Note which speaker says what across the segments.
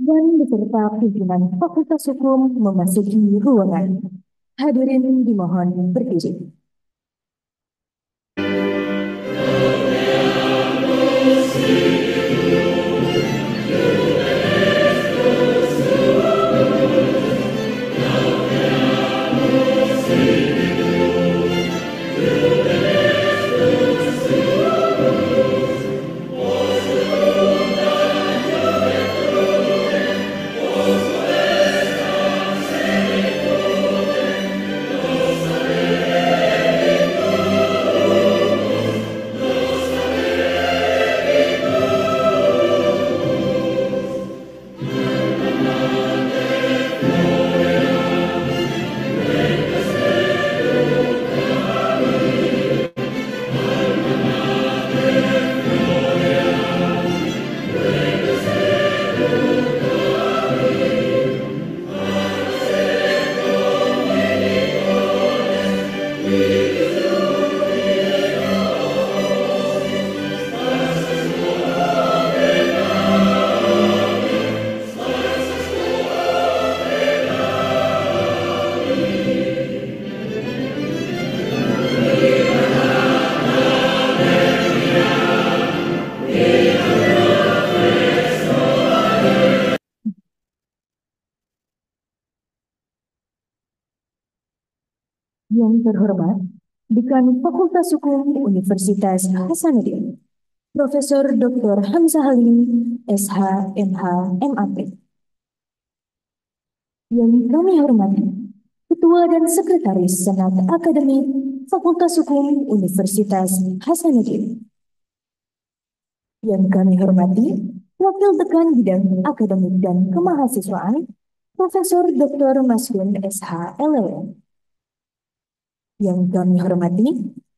Speaker 1: dan beserta pimpinan Fakultas Hukum memasuki ruangan. Hadirin dimohon berdiri. Yang terhormat, Dekan Fakultas Hukum Universitas Hasanuddin, Profesor Dr. Hamzah Halim, SH, MH, MAP. Yang kami hormati, Ketua dan Sekretaris Senat Akademik Fakultas Hukum Universitas Hasanuddin. Yang kami hormati, Wakil Dekan Bidang Akademik dan Kemahasiswaan, Profesor Dr. Masgun SH, LLM. Yang kami hormati,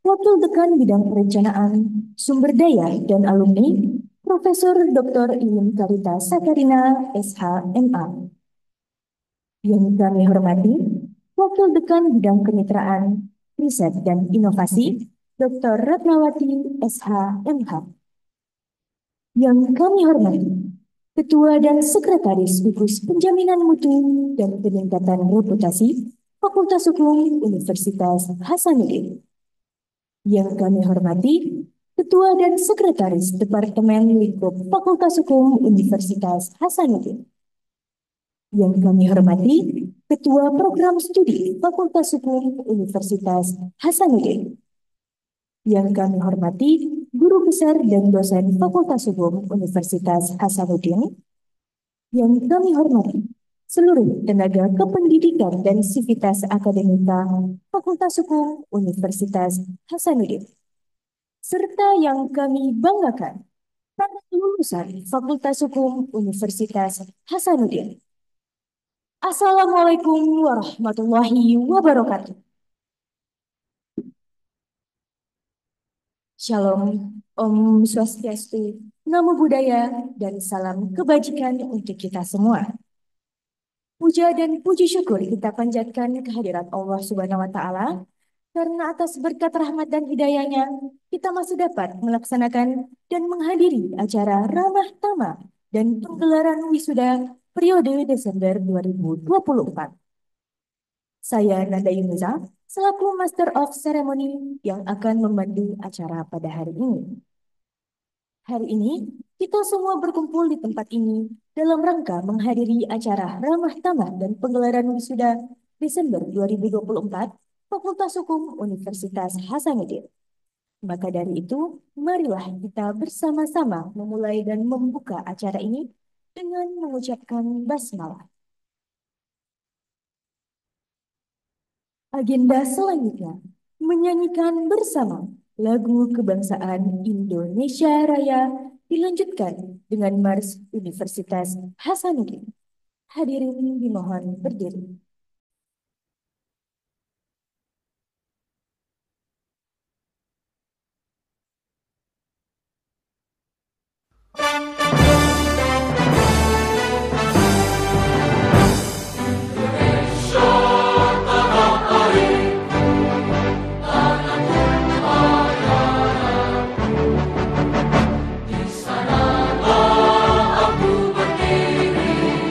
Speaker 1: Wakil Dekan Bidang Perencanaan, Sumber Daya dan Alumni, Profesor Dr. Iin Karita Sakarina, SH, MA. Yang kami hormati, Wakil Dekan Bidang Kemitraan, Riset dan Inovasi, Dr. Ratnawati, SH, MH. Yang kami hormati, Ketua dan Sekretaris Gugus Penjaminan Mutu dan Peningkatan Reputasi, Fakultas Hukum Universitas Hasanuddin. Yang kami hormati, Ketua dan Sekretaris Departemen Lingkup Fakultas Hukum Universitas Hasanuddin. Yang kami hormati, Ketua Program Studi Fakultas Hukum Universitas Hasanuddin. Yang kami hormati, Guru Besar dan Dosen Fakultas Hukum Universitas Hasanuddin. Yang kami hormati, seluruh tenaga kependidikan dan sivitas akademika Fakultas Hukum Universitas Hasanuddin, serta yang kami banggakan, para lulusan Fakultas Hukum Universitas Hasanuddin. Assalamualaikum warahmatullahi wabarakatuh. Shalom, Om Swastiastu, Namo Buddhaya, dan salam kebajikan untuk kita semua. Puja dan puji syukur kita panjatkan kehadirat Allah Subhanahu wa Ta'ala, karena atas berkat rahmat dan hidayahnya, kita masih dapat melaksanakan dan menghadiri acara Ramah Tamah dan penggelaran wisuda periode Desember 2024. Saya Nanda Yunuza, selaku Master of Ceremony yang akan memandu acara pada hari ini. Hari ini, kita semua berkumpul di tempat ini dalam rangka menghadiri acara Ramah Tamah dan penggelaran wisuda Desember 2024 Fakultas Hukum Universitas Hasanuddin. Maka dari itu, marilah kita bersama-sama memulai dan membuka acara ini dengan mengucapkan basmalah. Agenda selanjutnya, menyanyikan bersama lagu kebangsaan Indonesia Raya dilanjutkan dengan Mars Universitas Hasanuddin. Hadirin dimohon berdiri.
Speaker 2: Di sana aku berdiri.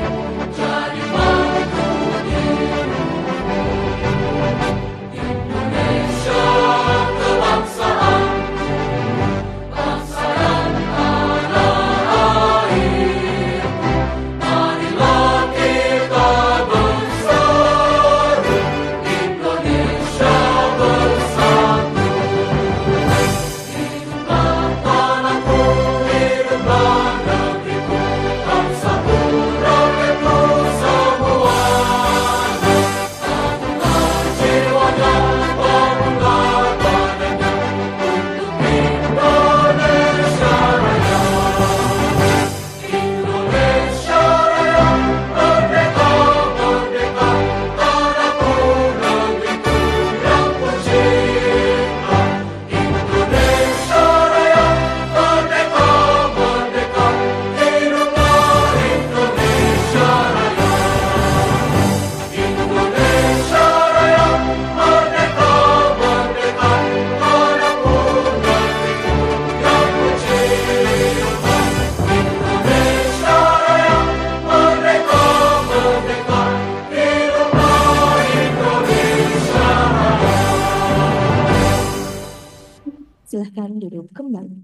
Speaker 1: duduk kembali.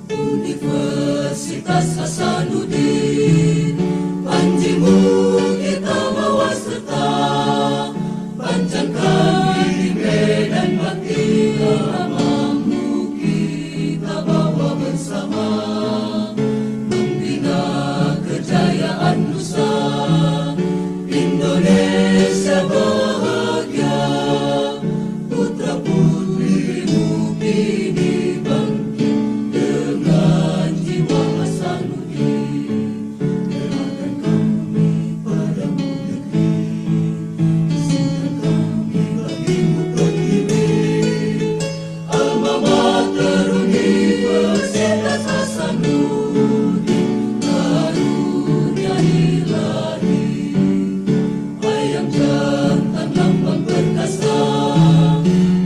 Speaker 2: Universitas Hasanuddin Panjimu kita bawa serta Panjangkan di medan bakti Amamu kita bawa bersama Membina kejayaan Nusa Indonesia bahagia Putra putrimu kini bangkit dengan jiwa Hasanuddin. Doakan kami padamu negeri, izinkan kami bagimu berdiri. Alma Mater Universitas Hasanuddin, karunia ilahi. Ayam jantan lambang perkasa,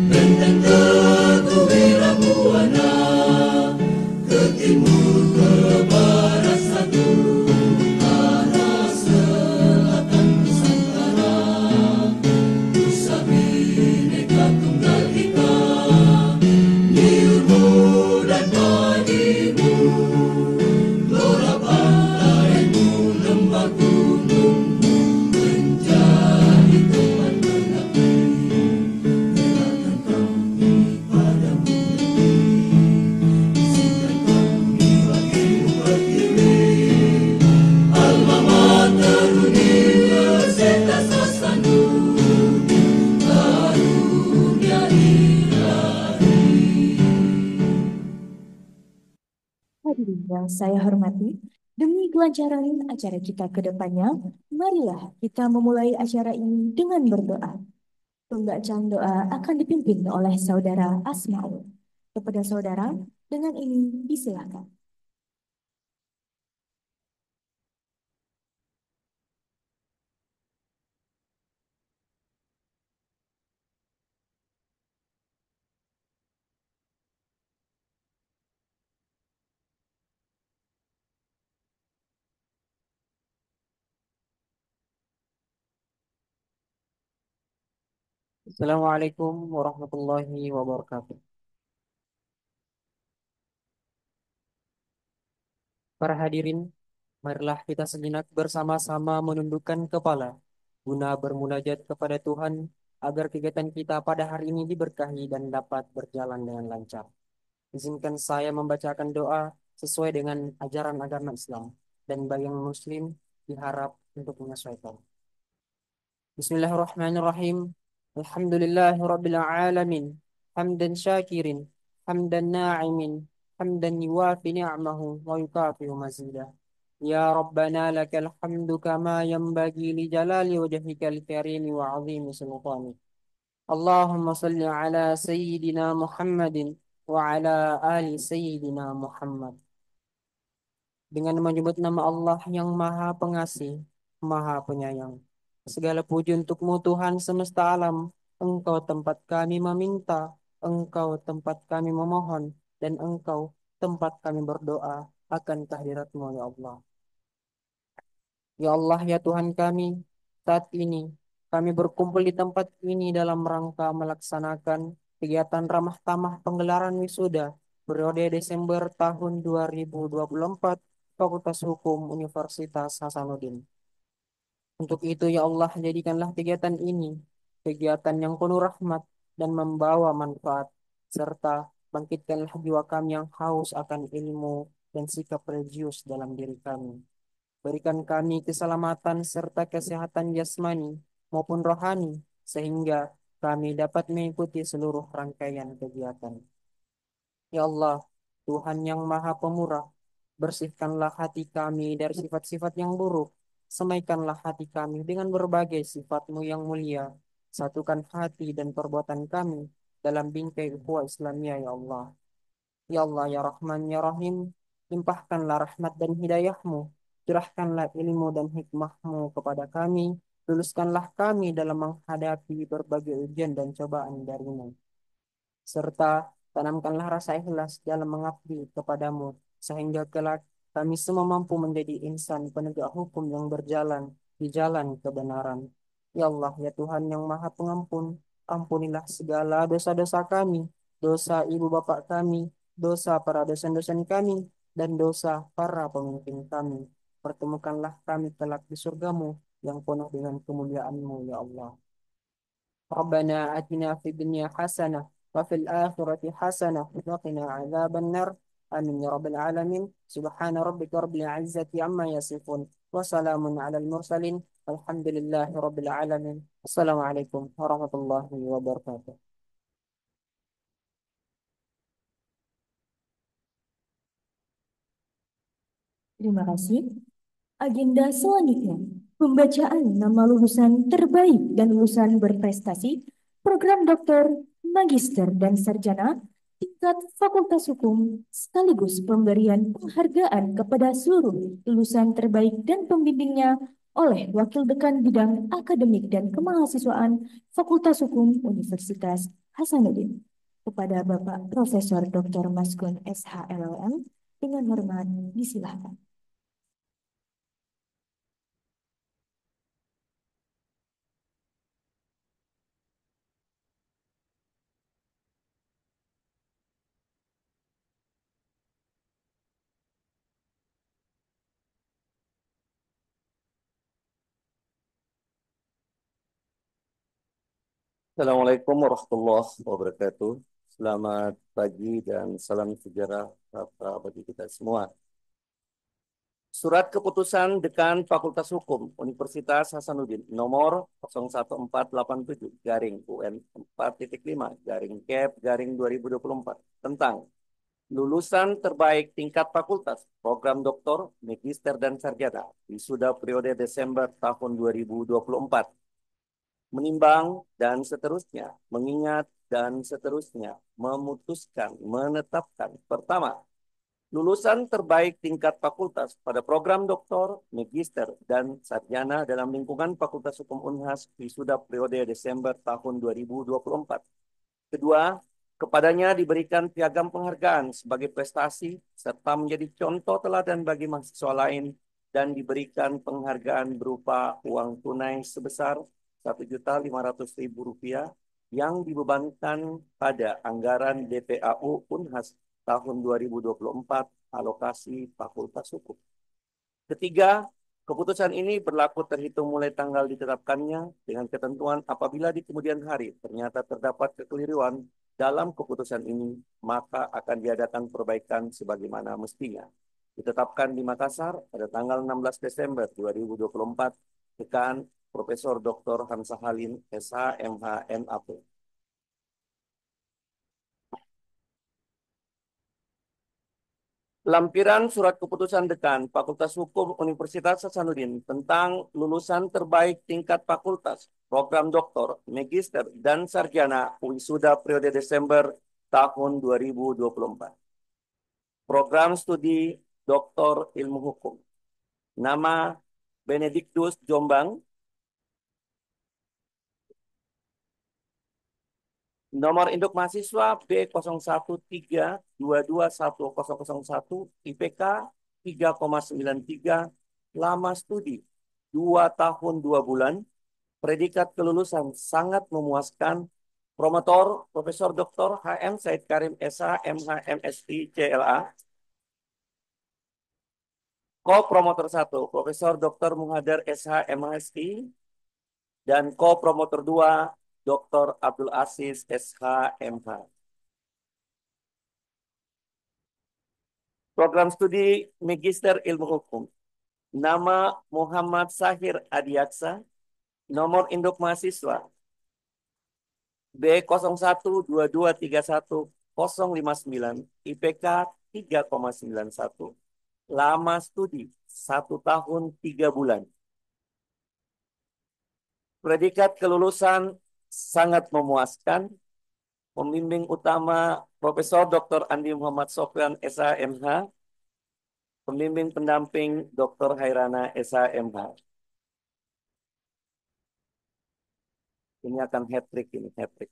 Speaker 2: benteng teguh Wirabuana, ke timur ke barat satu, utara selatan Nusantara. Nusa Bhinneka Tunggal Ika, ilmu dan padimu, gelora pantaimu, lembah gunungmu, menjadi teman mengabdi. Relakan kami padamu negeri, izinkan kami bagimu berdiri. Alma Mater Universitas Hasanuddin, karunia ilahi.
Speaker 1: Hadirin yang saya hormati, demi kelancaran acara kita ke depannya, marilah kita memulai acara ini dengan berdoa. Pembacaan doa akan dipimpin oleh Saudara Asmaul. Kepada saudara, dengan ini disilakan.
Speaker 3: Assalamualaikum warahmatullahi wabarakatuh. Para hadirin, marilah kita sejenak bersama-sama menundukkan kepala guna bermunajat kepada Tuhan agar kegiatan kita pada hari ini diberkahi dan dapat berjalan dengan lancar. Izinkan saya membacakan doa sesuai dengan ajaran agama Islam dan bagi yang muslim diharap untuk menyesuaikan. Bismillahirrahmanirrahim. Alhamdulillahirabbil alamin. Hamdan syakirin, hamdan na'imin, hamdan yuwafi ni'amahu wa yukafi'u mazidah. Ya Rabbana lakal hamdu kama yanbaghi li jalali wajhikal karim wa 'azimi sultanik. Allahumma salli ala sayyidina Muhammadin wa ala ali sayyidina Muhammad. Dengan menyebut nama Allah yang Maha Pengasih, Maha Penyayang. Segala puji untukmu Tuhan semesta alam. Engkau tempat kami meminta, Engkau tempat kami memohon, dan Engkau tempat kami berdoa akan kehadirat-Mu ya Allah. Ya Allah ya Tuhan kami, saat ini kami berkumpul di tempat ini dalam rangka melaksanakan kegiatan ramah tamah penggelaran wisuda periode Desember tahun 2024 Fakultas Hukum Universitas Hasanuddin. Untuk itu ya Allah jadikanlah kegiatan ini kegiatan yang penuh rahmat dan membawa manfaat serta bangkitkanlah jiwa kami yang haus akan ilmu dan sikap religius dalam diri kami. Berikan kami keselamatan serta kesehatan jasmani maupun rohani sehingga kami dapat mengikuti seluruh rangkaian kegiatan. Ya Allah, Tuhan yang Maha Pemurah, bersihkanlah hati kami dari sifat-sifat yang buruk. Semaikanlah hati kami dengan berbagai sifat-Mu yang mulia. Satukan hati dan perbuatan kami dalam bingkai ukhuwah Islamiyah ya Allah. Ya Allah, ya Rahman, ya Rahim, limpahkanlah rahmat dan hidayah-Mu. Curahkanlah ilmu dan hikmah-Mu kepada kami. Luluskanlah kami dalam menghadapi berbagai ujian dan cobaan dari-Mu serta tanamkanlah rasa ikhlas dalam mengabdi kepadamu sehingga kelak kami semua mampu menjadi insan penegak hukum yang berjalan di jalan kebenaran. Ya Allah, ya Tuhan yang Maha Pengampun, ampunilah segala dosa-dosa kami, dosa ibu bapak kami, dosa para dosen-dosen kami, dan dosa para pemimpin kami. Pertemukanlah kami kelak di surgamu yang penuh dengan kemuliaan-Mu, ya Allah. ربنا آتنا في الدنيا حسنة وفي الآخرة حسنة وقنا عذاب النار آمين يا رب العالمين سبحان ربك رب العزة عما يصفون وسلام على المرسلين الحمد لله رب العالمين السلام عليكم ورحمة الله وبركاته.
Speaker 1: Terima kasih. Agenda selanjutnya, pembacaan nama lulusan terbaik dan lulusan berprestasi, program doktor, magister, dan sarjana, tingkat Fakultas Hukum, sekaligus pemberian penghargaan kepada seluruh lulusan terbaik dan pembimbingnya oleh Wakil Dekan Bidang Akademik dan Kemahasiswaan Fakultas Hukum Universitas Hasanuddin. Kepada Bapak Profesor Dr. Masgun SHLLM, dengan hormat disilahkan.
Speaker 4: Assalamualaikum warahmatullahi wabarakatuh. Selamat pagi dan salam sejahtera bagi kita semua. Surat Keputusan Dekan Fakultas Hukum Universitas Hasanuddin nomor 01487 garing UN 4.5 garing Cap garing 2024 tentang lulusan terbaik tingkat fakultas, program doktor, magister dan sarjana wisuda periode Desember tahun 2024. Menimbang dan seterusnya, mengingat dan seterusnya, memutuskan, menetapkan. Pertama, lulusan terbaik tingkat fakultas pada program doktor, magister, dan sarjana dalam lingkungan Fakultas Hukum Unhas wisuda periode Desember tahun 2024. Kedua, kepadanya diberikan piagam penghargaan sebagai prestasi serta menjadi contoh teladan bagi mahasiswa lain dan diberikan penghargaan berupa uang tunai sebesar Rp1.500.000 yang dibebankan pada anggaran DPAU Unhas tahun 2024 alokasi Fakultas Hukum. Ketiga, keputusan ini berlaku terhitung mulai tanggal ditetapkannya dengan ketentuan apabila di kemudian hari ternyata terdapat kekeliruan dalam keputusan ini, maka akan diadakan perbaikan sebagaimana mestinya. Ditetapkan di Makassar pada tanggal 16 Desember 2024, Dekan Profesor Dr. Hamzah Halim, SH, MH, MAP. Lampiran Surat Keputusan Dekan Fakultas Hukum Universitas Hasanuddin tentang lulusan terbaik tingkat fakultas, program doktor, magister, dan sarjana wisuda periode Desember tahun 2024. Program studi Doktor Ilmu Hukum. Nama Benediktus Jombang. Nomor induk mahasiswa B01322101, IPK 3,93, lama studi 2 tahun 2 bulan, predikat kelulusan sangat memuaskan, promotor Profesor Dr. HM Said Karim SH, MH, MSI, CLA, ko-promotor 1 Profesor Dr. Muhadar SH, MSI, dan ko-promotor 2 Dr. Abdul Aziz SH, MH. Program studi Magister Ilmu Hukum. Nama Muhammad Sahir Adiaksa. Nomor induk mahasiswa B0122310059, IPK 3,91. Lama studi 1 tahun 3 bulan. Predikat kelulusan sangat memuaskan. Pembimbing utama Profesor Dr. Andi Muhammad Sofyan SH.MH. Pembimbing pendamping Dr. Hairana SH.MH. Ini akan hat-trick ini, hat-trick.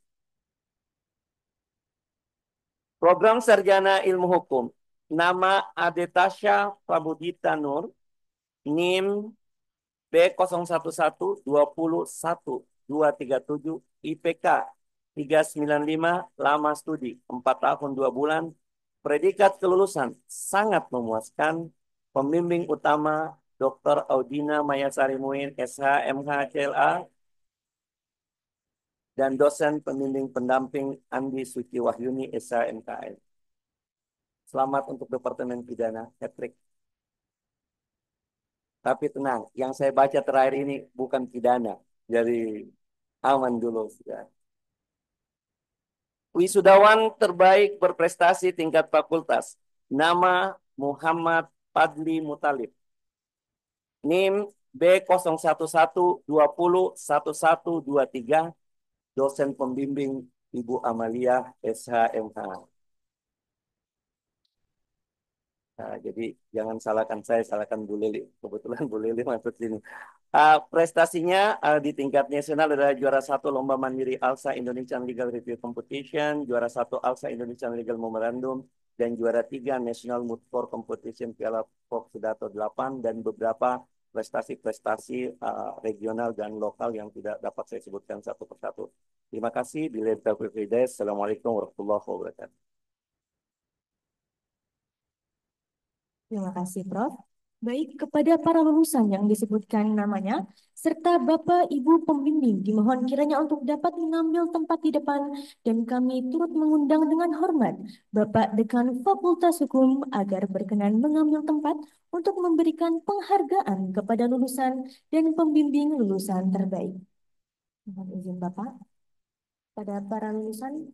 Speaker 4: Program Sarjana Ilmu Hukum. Nama Adetasya Prabudita Nur, NIM B01120237 IPK 395, lama studi 4 tahun 2 bulan, predikat kelulusan sangat memuaskan, pembimbing utama Dr. Audina Mayasari Muin SH MH CLA, dan dosen pembimbing pendamping Andi Suci Wahyuni SH MKN. Selamat untuk Departemen Pidana, hat-trick. Tapi tenang, yang saya baca terakhir ini bukan pidana. Jadi aman dulu. Sudah. Wisudawan terbaik berprestasi tingkat fakultas. Nama Muhammad Padli Mutalib. NIM B0112011123. Dosen pembimbing Ibu Amalia SHMH. Nah, jadi jangan salahkan saya, salahkan Bu Lili. Kebetulan Bu Lili masuk sini. Prestasinya di tingkat nasional adalah juara 1 Lomba Mandiri ALSA Indonesian Legal Review Competition, juara 1 ALSA Indonesian Legal Memorandum, dan juara 3 National Moot Court Competition Piala Prof. Sudarto 8, dan beberapa prestasi-prestasi regional dan lokal yang tidak dapat saya sebutkan satu persatu. Terima kasih. Bila taufiq hidayah. Assalamualaikum warahmatullahi wabarakatuh.
Speaker 1: Terima kasih, Prof. Baik, kepada para lulusan yang disebutkan namanya, serta Bapak Ibu pembimbing, dimohon kiranya untuk dapat mengambil tempat di depan dan kami turut mengundang dengan hormat Bapak Dekan Fakultas Hukum agar berkenan mengambil tempat untuk memberikan penghargaan kepada lulusan dan pembimbing lulusan terbaik. Mohon izin Bapak, pada para lulusan.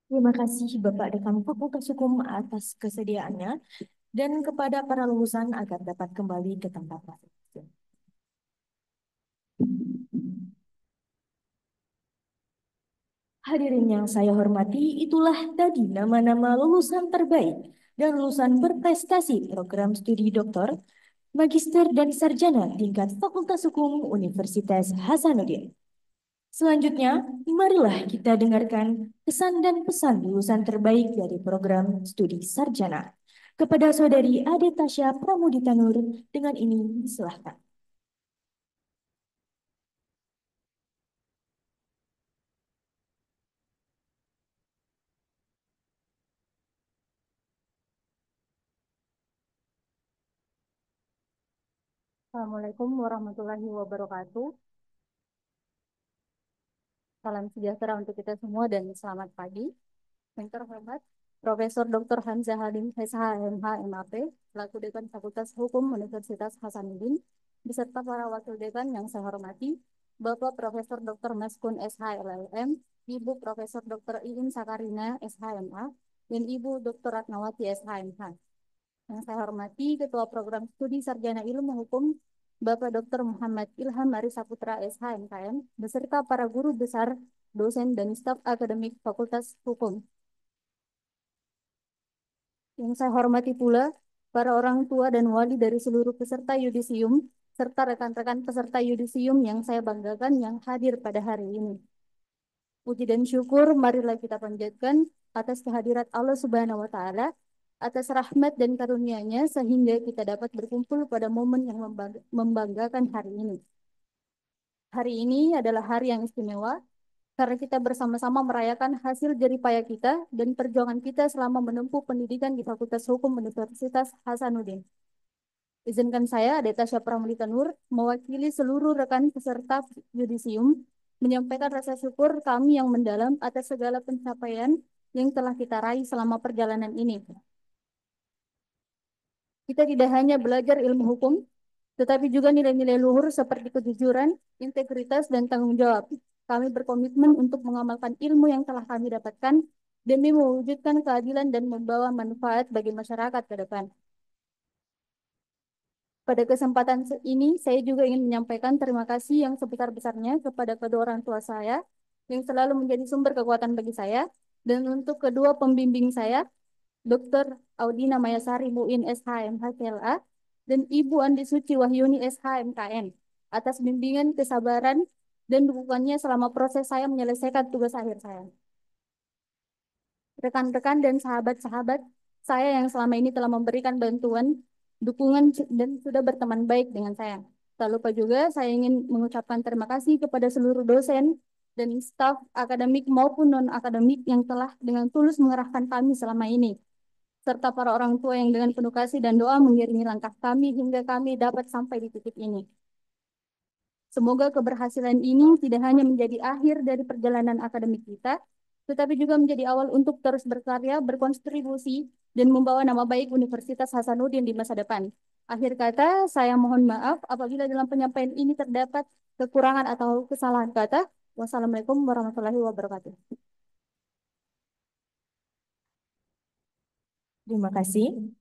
Speaker 1: Terima kasih Bapak Dekan Fakultas Hukum atas kesediaannya dan kepada para lulusan agar dapat kembali ke tempat masing-masing. Hadirin yang saya hormati, itulah tadi nama-nama lulusan terbaik dan lulusan berprestasi program studi doktor Magister dan Sarjana tingkat Fakultas Hukum Universitas Hasanuddin. Selanjutnya, marilah kita dengarkan kesan dan pesan lulusan terbaik dari program studi sarjana. Kepada Saudari Ade Tasya Pramudita Nur, dengan ini silahkan.
Speaker 5: Assalamualaikum warahmatullahi wabarakatuh. Salam sejahtera untuk kita semua dan selamat pagi. Yang terhormat Profesor Dr. Hamzah Halim SH.MH MAP, selaku Dekan Fakultas Hukum Universitas Hasanuddin, beserta para wakil dekan yang saya hormati, Bapak Profesor Dr. Maskun SH.LLM, Ibu Profesor Dr. Iin Sakarina SH.MA, dan Ibu Dr. Ratnawati SH.MH. Yang saya hormati Ketua Program Studi Sarjana Ilmu Hukum Bapak Dr. Muhammad Ilham Arisaputra SH MKM beserta para guru besar, dosen dan staf akademik Fakultas Hukum. Yang saya hormati pula para orang tua dan wali dari seluruh peserta yudisium serta rekan-rekan peserta yudisium yang saya banggakan yang hadir pada hari ini. Puji dan syukur marilah kita panjatkan atas kehadirat Allah Subhanahu wa taala, atas rahmat dan karunia-Nya sehingga kita dapat berkumpul pada momen yang membanggakan hari ini. Hari ini adalah hari yang istimewa karena kita bersama-sama merayakan hasil jerih payah kita dan perjuangan kita selama menempuh pendidikan di Fakultas Hukum Universitas Hasanuddin. Izinkan saya, Adeta Syapramulita Nur, mewakili seluruh rekan peserta yudisium, menyampaikan rasa syukur kami yang mendalam atas segala pencapaian yang telah kita raih selama perjalanan ini. Kita tidak hanya belajar ilmu hukum, tetapi juga nilai-nilai luhur seperti kejujuran, integritas, dan tanggung jawab. Kami berkomitmen untuk mengamalkan ilmu yang telah kami dapatkan demi mewujudkan keadilan dan membawa manfaat bagi masyarakat ke depan. Pada kesempatan ini, saya juga ingin menyampaikan terima kasih yang sebesar-besarnya kepada kedua orang tua saya yang selalu menjadi sumber kekuatan bagi saya, dan untuk kedua pembimbing saya, Dr. Audina Mayasari Muin SHMH KLA, dan Ibu Andi Suci Wahyuni SHMKN, atas bimbingan kesabaran dan dukungannya selama proses saya menyelesaikan tugas akhir saya. Rekan-rekan dan sahabat-sahabat saya yang selama ini telah memberikan bantuan, dukungan, dan sudah berteman baik dengan saya. Tak lupa juga saya ingin mengucapkan terima kasih kepada seluruh dosen dan staf akademik maupun non-akademik yang telah dengan tulus mengerahkan kami selama ini, serta para orang tua yang dengan penuh kasih dan doa mengiringi langkah kami hingga kami dapat sampai di titik ini. Semoga keberhasilan ini tidak hanya menjadi akhir dari perjalanan akademik kita, tetapi juga menjadi awal untuk terus berkarya, berkontribusi, dan membawa nama baik Universitas Hasanuddin di masa depan. Akhir kata, saya mohon maaf apabila dalam penyampaian ini terdapat kekurangan atau kesalahan kata. Wassalamualaikum warahmatullahi wabarakatuh.
Speaker 1: Terima kasih.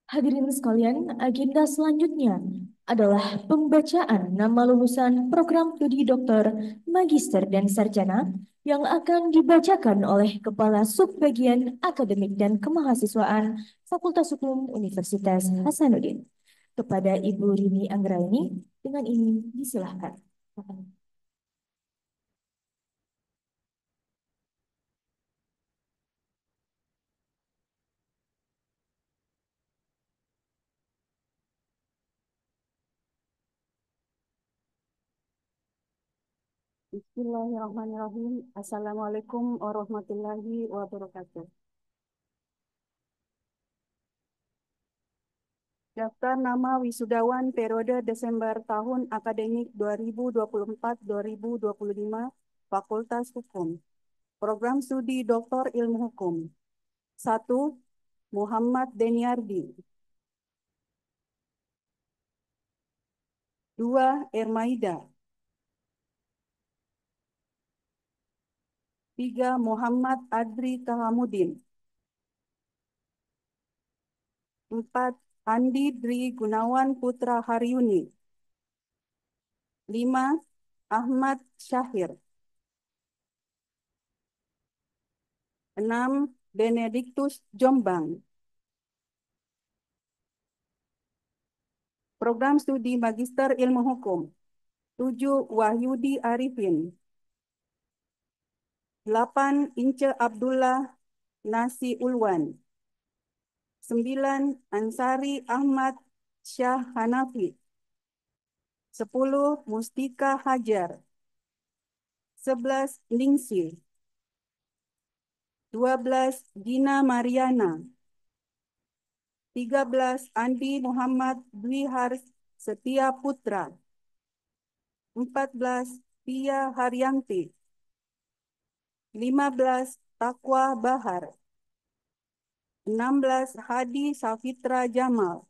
Speaker 1: Hadirin sekalian, agenda selanjutnya adalah pembacaan nama lulusan program studi doktor, magister, dan sarjana yang akan dibacakan oleh Kepala Subbagian Akademik dan Kemahasiswaan Fakultas Hukum Universitas Hasanuddin. Kepada Ibu Rini Anggraini, dengan ini disilahkan.
Speaker 5: Bismillahirrahmanirrahim. Assalamualaikum warahmatullahi wabarakatuh. Daftar nama wisudawan periode Desember tahun akademik 2024-2025 Fakultas Hukum. Program Studi Doktor Ilmu Hukum. 1. Muhammad Deniardi. 2. Ermaida. 3. Muhammad Adri Tahamudin. 4. Andi Dri Gunawan Putra Haryuni. 5. Ahmad Syahir. 6. Benediktus Jombang.
Speaker 6: Program Studi Magister Ilmu Hukum. 7. Wahyudi Arifin. 8. Ince Abdullah Nasi Ulwan. 9. Ansari Ahmad Syah Hanafi. 10. Mustika Hajar. 11. Ningsih. 12. Gina Mariana. 13. Andi Muhammad Dwi Setia Putra. 14. Pia Haryanti. 15. Takwa Bahar. 16. Hadi Safitra Jamal.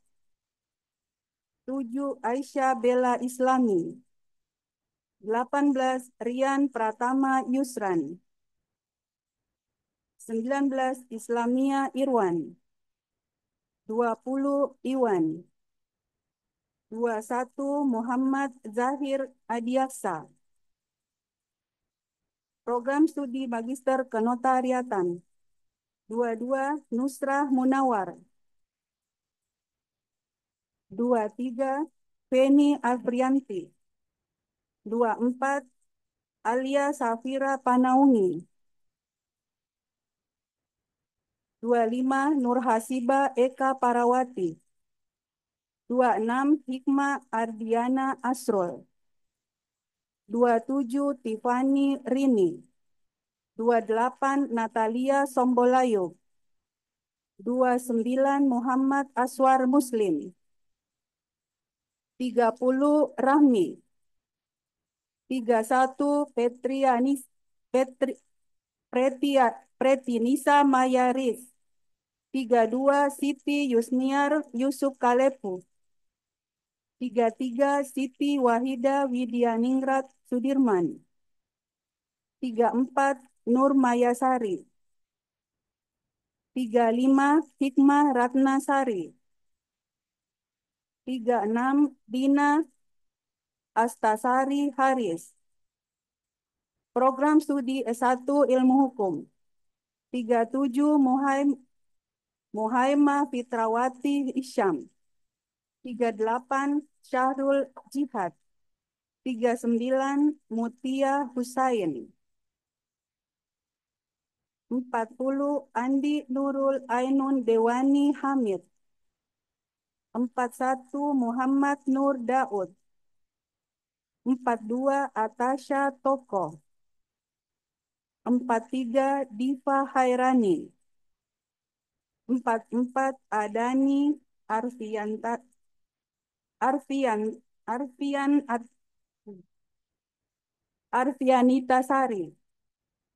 Speaker 6: 7. Aisyah Bella Islami. 18. Rian Pratama Yusran. 19. Islamia Irwan. 20. Iwan. 21. Muhammad Zahir Adiaksa. Program Studi Magister Kenotariatan. 22. Nusrah Munawar. 23. Feni Alfrianti. 24. Alia Safira Panaungi. 25. Nurhasiba Eka Parawati. 26. Hikmah Ardiana Asrol. 27. Tiffany Rini. 28. Natalia Sombolayub. 29. Muhammad Aswar Muslim. 30. Rahmi. 31. Pretinisa Mayaris. 32. Siti Yusniar Yusuf Kalepu. 33. Siti Wahida Widyaningrat Sudirman. 34. Nur Mayasari. 35. Hikmah Ratnasari. 36. Dina Astasari Haris. Program Studi S1 Ilmu Hukum. 37. Muhaimah Fitrawati Isyam. 38. Syahrul Jihad. 39. Mutia Husain. 40. Andi Nurul Ainun Dewani Hamid. 41. Muhammad Nur Daud. 42. Atasha Toko. 43. Diva Hairani. 44. Adani Arfianita Sari.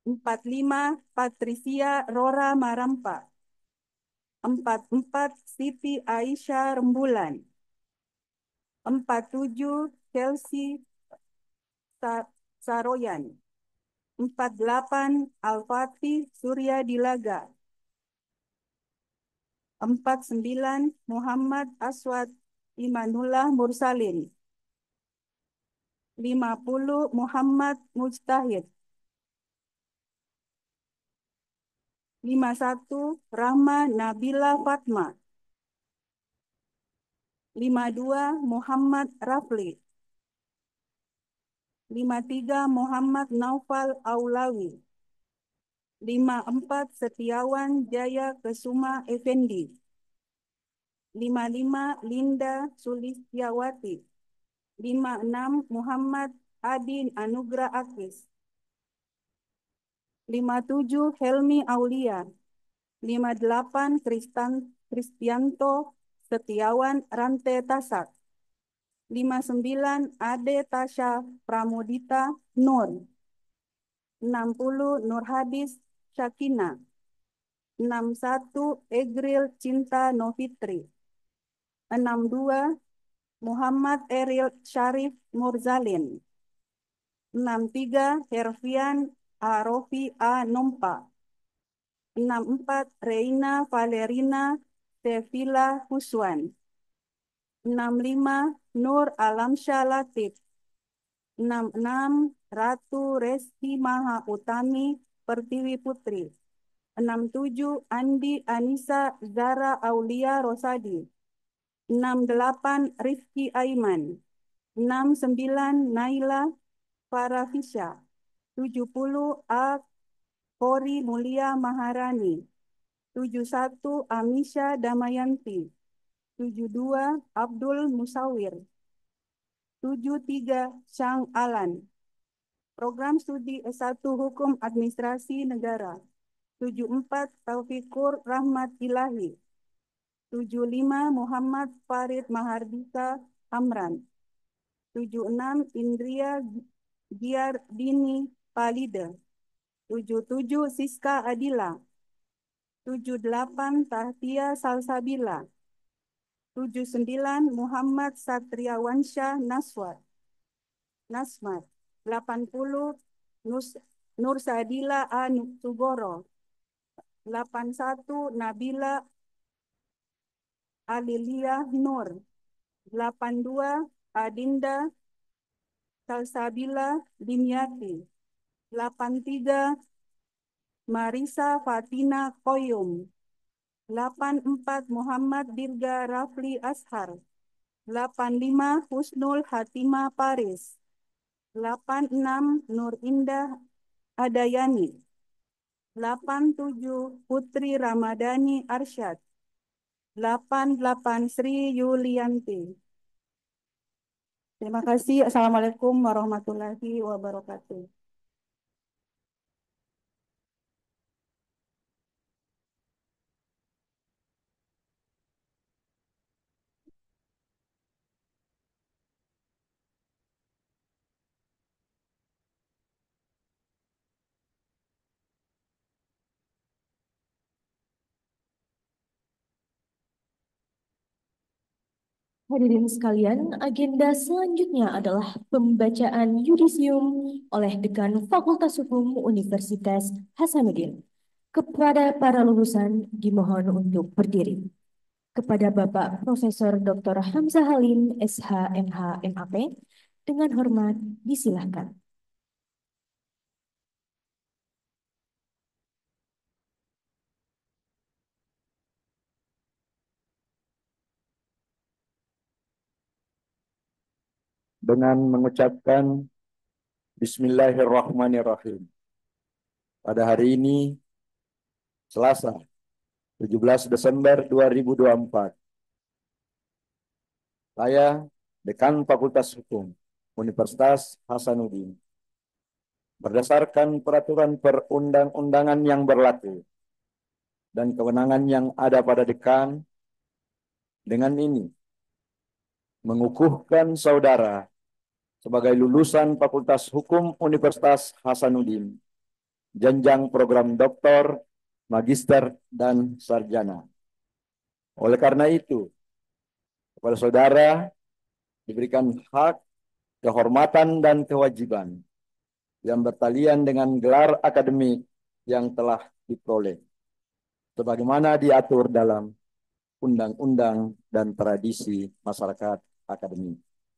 Speaker 6: 45. Patricia Rora Marampa. 44. Siti Aisyah Rembulan. 47. Chelsea Saroyan. 48. Al-Fatih Surya Dilaga. 49. Muhammad Aswad Imanullah Mursalin. 50. Muhammad Mujtahid. 51. Rahma Nabila Fatma. 52. Muhammad Rafli. 53. Muhammad Naufal Aulawi. 54. Setiawan Jaya Kesuma Effendi. 55. Linda Sulistiawati. 56. Muhammad Adi Anugrah Akis. 57. Helmi Aulia. 58. Kristianto Setiawan Rante Tasak. 59. Ade Tasha Pramudita Nur. 60. Nurhadis Syakina. 61. Egril Cinta Novitri. 62. Muhammad Eril Syarif Murzalin. 63. Herfian Arofi A. Nompa. 64. Reina Valerina Tevila Huswan. 65. Nur Alamsyah Latif. 66. Ratu Reski Maha Utami Pertiwi Putri. 67. Andi Anissa Zara Aulia Rosadi. 68 Rifki Aiman, 69 Naila Farafisha, 70 A. Kori Mulia Maharani, 71 Amisha Damayanti, 72 Abdul Musawir, 73 Syang Alan. Program Studi S1 Hukum Administrasi Negara, 74 Taufikur Rahmat Ilahi, 75 Muhammad Farid Mahardika Amran, 76 Indria Giardini Palida, 77 Siska Adila, 78 Tahtia Salsabila, 79 Muhammad Satriawansyah Nasmat, 80 Nur Sadila A. Sugoro, 81 Nabila Alilia Nur, 82 Adinda Salsabila Dimyati, 83 Marisa Fatina Koyum, 84 Muhammad Dirga Rafli Ashar, 85 Husnul Hatimah Paris, 86 Nur Indah Adayani, 87 Putri Ramadhani Arsyad, 88 Sri Yulianti. Terima kasih. Assalamualaikum warahmatullahi wabarakatuh.
Speaker 1: Hadirin sekalian, agenda selanjutnya adalah pembacaan yudisium oleh Dekan Fakultas Hukum Universitas Hasanuddin. Kepada para lulusan dimohon untuk berdiri. Kepada Bapak Profesor Dr. Hamzah Halim, SH, MH, MAP, dengan hormat disilahkan.
Speaker 4: Dengan mengucapkan Bismillahirrahmanirrahim. Pada hari ini, Selasa, 17 Desember 2024, saya, Dekan Fakultas Hukum Universitas Hasanuddin, berdasarkan peraturan perundang-undangan yang berlaku dan kewenangan yang ada pada dekan, dengan ini mengukuhkan saudara sebagai lulusan Fakultas Hukum Universitas Hasanuddin, jenjang program doktor, magister, dan sarjana. Oleh karena itu, kepada saudara diberikan hak, kehormatan, dan kewajiban yang bertalian dengan gelar akademik yang telah diperoleh, sebagaimana diatur dalam undang-undang dan tradisi masyarakat akademik.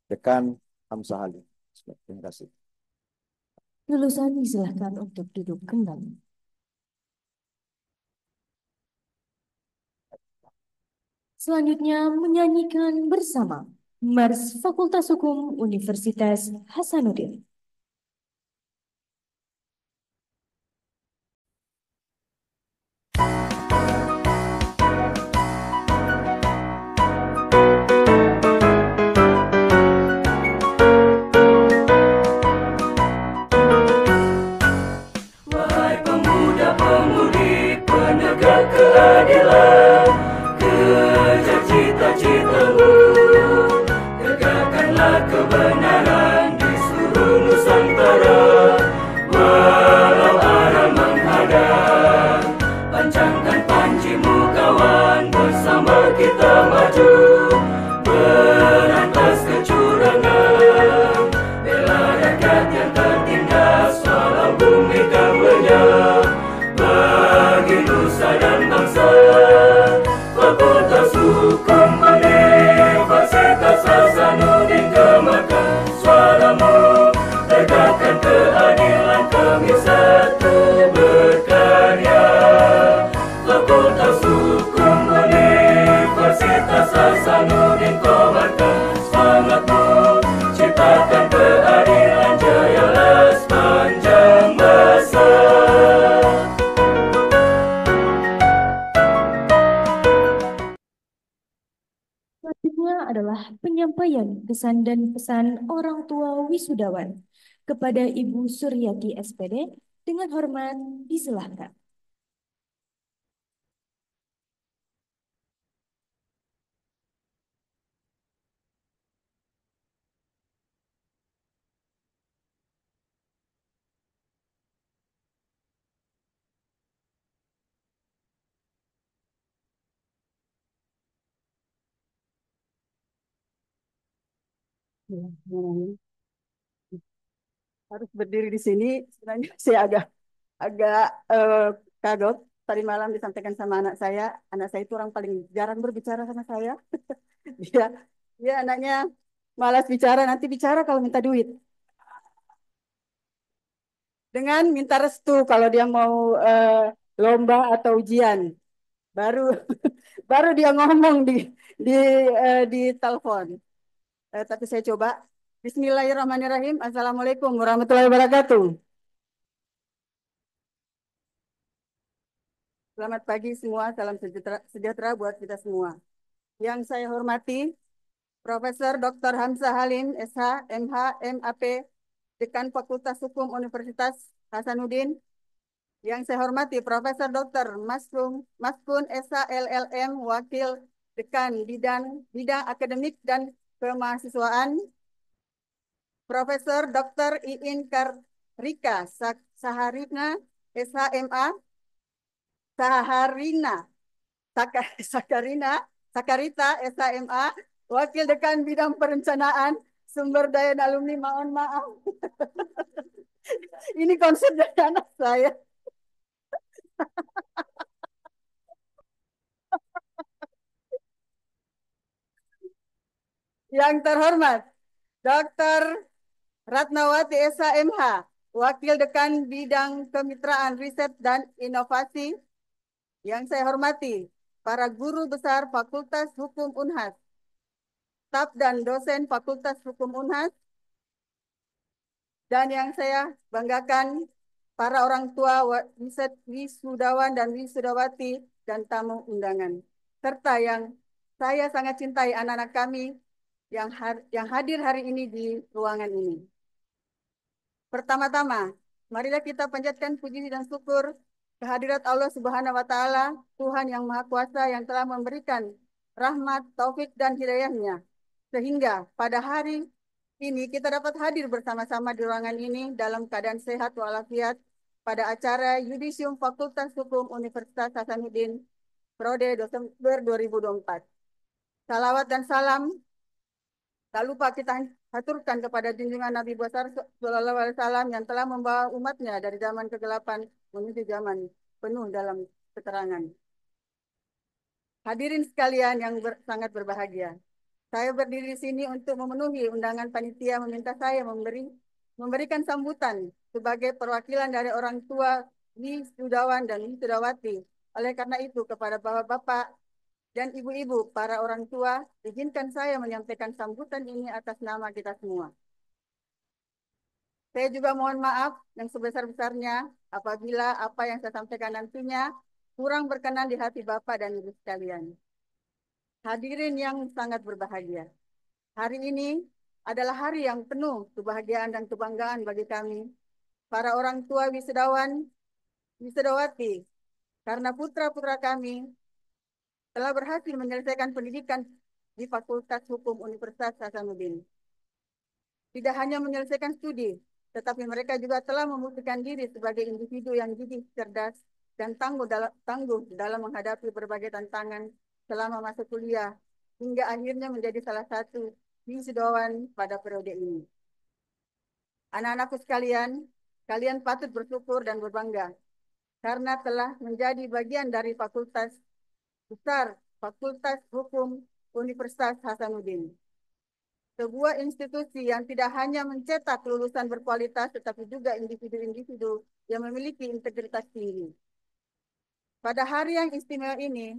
Speaker 4: Dekan Hamzah Halim. Terima kasih.
Speaker 1: Lulusan disilahkan untuk duduk kembali. Selanjutnya menyanyikan bersama Mars Fakultas Hukum Universitas Hasanuddin.
Speaker 2: Wahai pemuda-pemudi penegak keadilan, kejar cita-citamu, tegakkanlah kebenaran di seluruh
Speaker 1: kesan dan pesan orang tua wisudawan kepada Ibu Suryati SPD dengan hormat disilahkan.
Speaker 6: Ya, namanya. Harus berdiri di sini. Sebenarnya saya agak agak eh, kagok. Tadi malam disampaikan sama anak saya. Anak saya itu orang paling jarang berbicara sama saya. Dia dia anaknya malas bicara. Nanti bicara kalau minta duit. Dengan minta restu kalau dia mau lomba atau ujian. Baru baru dia ngomong di di telepon. Tapi saya coba. Bismillahirrahmanirrahim. Assalamualaikum warahmatullahi wabarakatuh. Selamat pagi semua, salam sejahtera, sejahtera buat kita semua. Yang saya hormati, Profesor Dr. Hamzah Halim, SH, MH, MAP, Dekan Fakultas Hukum Universitas Hasanuddin. Yang saya hormati, Profesor Dr. Maskun, SH, LLM, Wakil Dekan Bidang Akademik dan Kemahasiswaan. Profesor Dr. Iin Karika Saharina, SHMA, Saharina, Sakarina, Sakarita, SHMA, Wakil Dekan Bidang Perencanaan, Sumber Daya dan Alumni, mohon maaf. Ini konsep dari anak saya. Yang terhormat, Dr. Ratnawati SHMH, Wakil Dekan Bidang Kemitraan Riset dan Inovasi. Yang saya hormati, para guru besar Fakultas Hukum Unhas, staf dan dosen Fakultas Hukum Unhas, dan yang saya banggakan, para orang tua wisudawan dan wisudawati dan tamu undangan, serta yang saya sangat cintai anak-anak kami yang hadir hari ini di ruangan ini. Pertama-tama, marilah kita panjatkan puji dan syukur kehadirat Allah Subhanahu wa taala, Tuhan yang Maha Kuasa yang telah memberikan rahmat, taufik dan hidayahnya sehingga pada hari ini kita dapat hadir bersama-sama di ruangan ini dalam keadaan sehat walafiat pada acara Yudisium Fakultas Hukum Universitas Hasanuddin Prode Desember 2024. Salawat dan salam tak lupa kita haturkan kepada junjungan Nabi besar Sallallahu Alaihi Wasallam yang telah membawa umatnya dari zaman kegelapan menuju zaman penuh dalam keterangan. Hadirin sekalian yang sangat berbahagia. Saya berdiri di sini untuk memenuhi undangan panitia meminta saya memberikan sambutan sebagai perwakilan dari orang tua wisudawan dan wisudawati. Oleh karena itu kepada bapak-bapak dan ibu-ibu para orang tua, izinkan saya menyampaikan sambutan ini atas nama kita semua. Saya juga mohon maaf yang sebesar-besarnya apabila apa yang saya sampaikan nantinya kurang berkenan di hati Bapak dan Ibu sekalian. Hadirin yang sangat berbahagia. Hari ini adalah hari yang penuh kebahagiaan dan kebanggaan bagi kami, para orang tua wisudawan, wisudawati, karena putra-putra kami telah berhasil menyelesaikan pendidikan di Fakultas Hukum Universitas Hasanuddin. Tidak hanya menyelesaikan studi, tetapi mereka juga telah membuktikan diri sebagai individu yang gigih, cerdas, dan tangguh dalam menghadapi berbagai tantangan selama masa kuliah, hingga akhirnya menjadi salah satu wisudawan pada periode ini. Anak-anakku sekalian, kalian patut bersyukur dan berbangga karena telah menjadi bagian dari fakultas besar, Fakultas Hukum Universitas Hasanuddin. Sebuah institusi yang tidak hanya mencetak lulusan berkualitas, tetapi juga individu-individu yang memiliki integritas tinggi. Pada hari yang istimewa ini,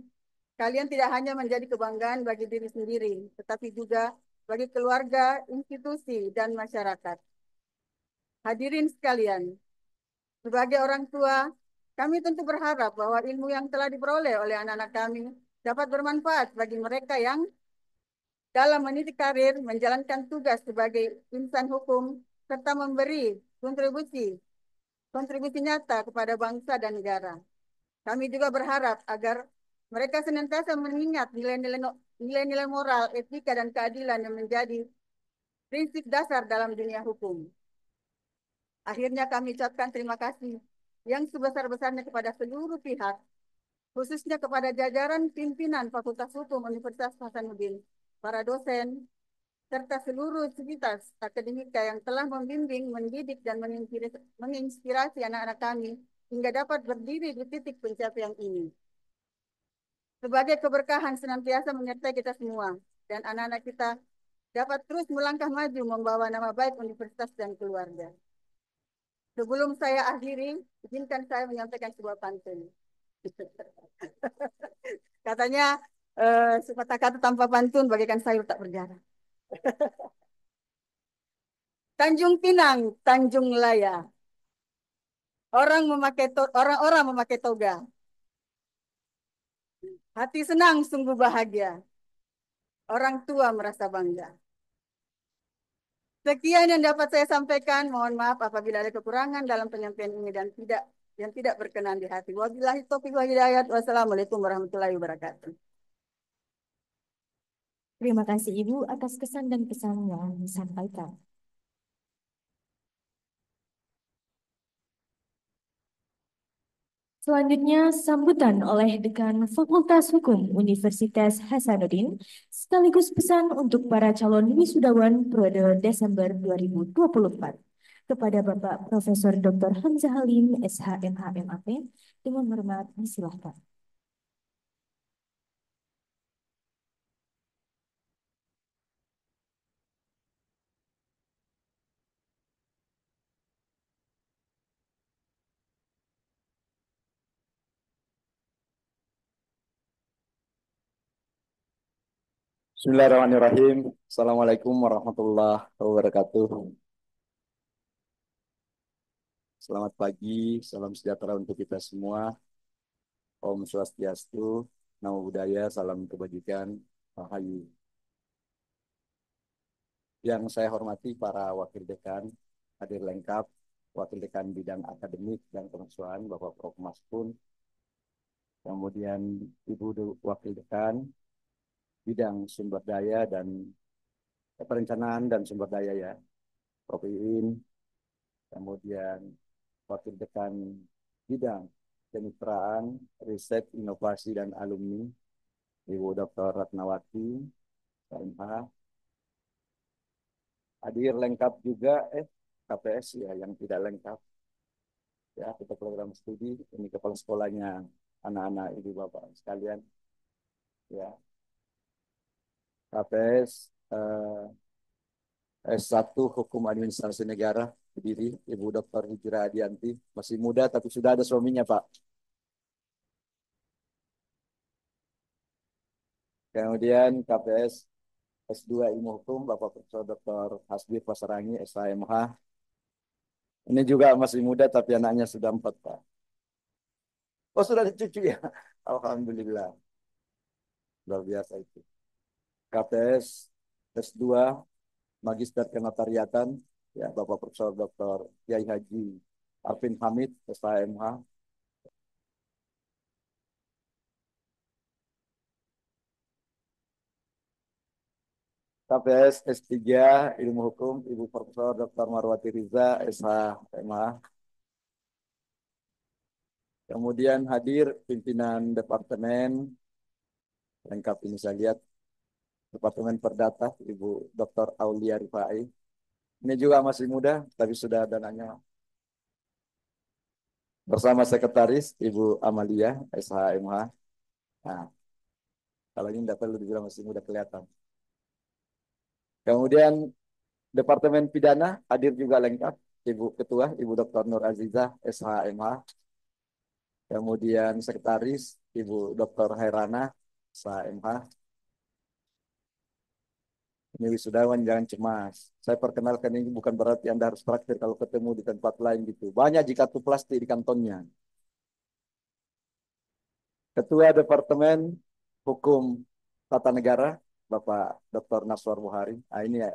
Speaker 6: kalian tidak hanya menjadi kebanggaan bagi diri sendiri, tetapi juga bagi keluarga, institusi, dan masyarakat. Hadirin sekalian, sebagai orang tua, kami tentu berharap bahwa ilmu yang telah diperoleh oleh anak-anak kami dapat bermanfaat bagi mereka yang dalam meniti karir, menjalankan tugas sebagai insan hukum, serta memberi kontribusi nyata kepada bangsa dan negara. Kami juga berharap agar mereka senantiasa mengingat nilai-nilai moral, etika, dan keadilan yang menjadi prinsip dasar dalam dunia hukum. Akhirnya kami ucapkan terima kasih yang sebesar-besarnya kepada seluruh pihak, khususnya kepada jajaran pimpinan Fakultas Hukum Universitas Hasanuddin, para dosen, serta seluruh sivitas akademika yang telah membimbing, mendidik, dan menginspirasi anak-anak kami hingga dapat berdiri di titik pencapaian ini. Sebagai keberkahan senantiasa menyertai kita semua, dan anak-anak kita dapat terus melangkah maju membawa nama baik universitas dan keluarga. Sebelum saya akhiri, izinkan saya menyampaikan sebuah pantun. Katanya, kata-kata tanpa pantun bagaikan sayur tak berjarak. Tanjung Pinang, Tanjung Laya. Orang-orang memakai toga. Hati senang, sungguh bahagia. Orang tua merasa bangga. Sekian yang dapat saya sampaikan. Mohon maaf apabila ada kekurangan dalam penyampaian ini dan tidak berkenan di hati. Wabillahi taufiq wal hidayah. Wassalamualaikum warahmatullahi wabarakatuh.
Speaker 1: Terima kasih Ibu atas kesan dan pesan yang disampaikan. Selanjutnya, sambutan oleh Dekan Fakultas Hukum Universitas Hasanuddin, sekaligus pesan untuk para calon wisudawan periode Desember 2024. Kepada Bapak Profesor Dr. Hamzah Halim, SHMH MAP, dengan hormat disilahkan.
Speaker 4: Bismillahirrahmanirrahim. Assalamualaikum warahmatullahi wabarakatuh. Selamat pagi, salam sejahtera untuk kita semua. Om Swastiastu, Namo Buddhaya, salam kebajikan, Rahayu. Yang saya hormati para wakil dekan, hadir lengkap, wakil dekan bidang akademik dan kemahasiswaan, Bapak Prof. Maspun, kemudian Ibu Wakil Dekan, bidang sumber daya dan perencanaan dan sumber daya ya, Prof. Iin, kemudian Wakil Dekan bidang kemitraan, riset, inovasi, dan alumni, Ibu Dr. Ratnawati, KMH. Hadir lengkap juga, KPS ya, yang tidak lengkap. Ya, kita program studi, ini kepala sekolahnya, anak-anak ibu bapak sekalian. Ya, KPS S1 Hukum Administrasi Negara, berdiri Ibu Dr. Hijrah Adianti, masih muda tapi sudah ada suaminya Pak. Kemudian KPS S2 Ilmu Hukum, Bapak Profesor Dr. Hasbir Pasarangi, SHMH. Ini juga masih muda tapi anaknya sudah 4 Pak. Oh sudah ada cucu ya? Alhamdulillah. Luar biasa itu. KPS S2 Magister Kenotariatan, ya Bapak Profesor Dr. Kiai Haji Arvin Hamid, SHMH. KPS S3 Ilmu Hukum, Ibu Profesor Dr. Marwati Riza, SHMH. Kemudian hadir pimpinan departemen, lengkap ini saya lihat, Departemen Perdata, Ibu Dr. Aulia Rifai. Ini juga masih muda, tapi sudah ada dananya. Bersama Sekretaris, Ibu Amalia, SHMH. Nah, kalau ini tidak perlu dibilang masih muda kelihatan. Kemudian Departemen Pidana, hadir juga lengkap, Ibu Ketua, Ibu Dr. Nur Azizah, SHMH. Kemudian Sekretaris, Ibu Dr. Hairana, SHMH. Ini wisudawan jangan cemas. Saya perkenalkan ini bukan berarti Anda harus praktir kalau ketemu di tempat lain gitu. Banyak jika tuh plastik di kantonnya. Ketua Departemen Hukum Tata Negara, Bapak Dr. Naswar Buhari. Nah, ini ya,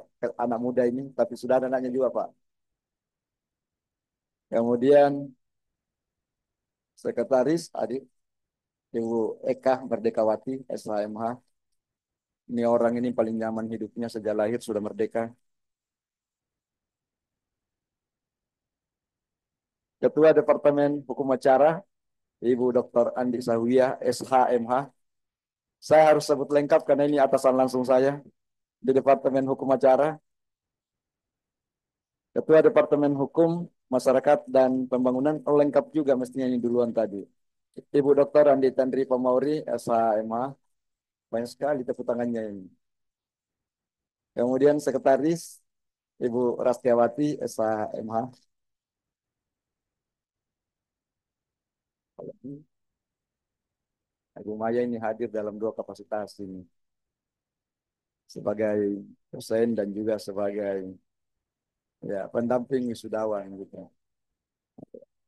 Speaker 4: anak muda ini, tapi sudah ada anaknya juga, Pak. Kemudian Sekretaris Adik Ibu Eka Merdekawati, SHMH. Ini orang ini paling nyaman hidupnya sejak lahir sudah merdeka. Ketua Departemen Hukum Acara, Ibu Dr. Andi Sahwiyah, SHMH. Saya harus sebut lengkap karena ini atasan langsung saya di Departemen Hukum Acara. Ketua Departemen Hukum Masyarakat dan Pembangunan, lengkap juga mestinya ini duluan tadi. Ibu Dr. Andi Tandri Pamauri, SHMH. Banyak sekali tepuk tangannya ini. Kemudian Sekretaris Ibu Rastiawati, SHMH. Ibu Maya ini hadir dalam dua kapasitas ini. Sebagai dosen dan juga sebagai pendamping wisudawan gitu.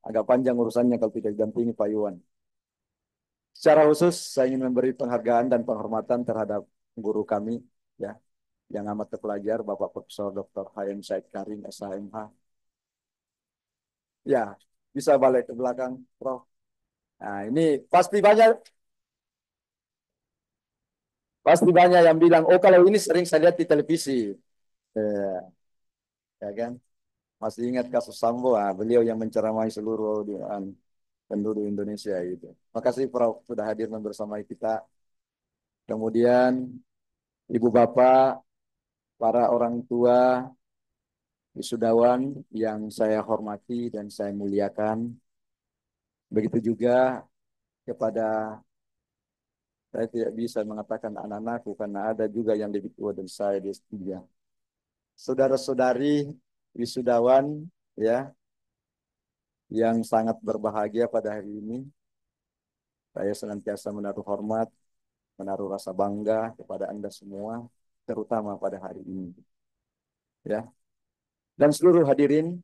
Speaker 4: Agak panjang urusannya kalau tidak didampingi Pak Iwan. Secara khusus saya ingin memberi penghargaan dan penghormatan terhadap guru kami ya yang amat terpelajar Bapak Profesor Dr. Hayam Said Karim SHMH. Ya, bisa balik ke belakang, Prof. Nah, ini pasti banyak yang bilang, oh kalau ini sering saya lihat di televisi. Ya kan? Masih ingat kasus Sambo, beliau yang menceramai seluruh penduduk Indonesia itu. Makasih Prof sudah hadir bersama kita. Kemudian Ibu Bapak, para orang tua, wisudawan yang saya hormati dan saya muliakan. Begitu juga kepada, saya tidak bisa mengatakan anak-anakku karena ada juga yang lebih tua dari saya di S3. Saudara-saudari wisudawan ya yang sangat berbahagia pada hari ini. Saya senantiasa menaruh hormat, menaruh rasa bangga kepada Anda semua, terutama pada hari ini. Ya. Dan seluruh hadirin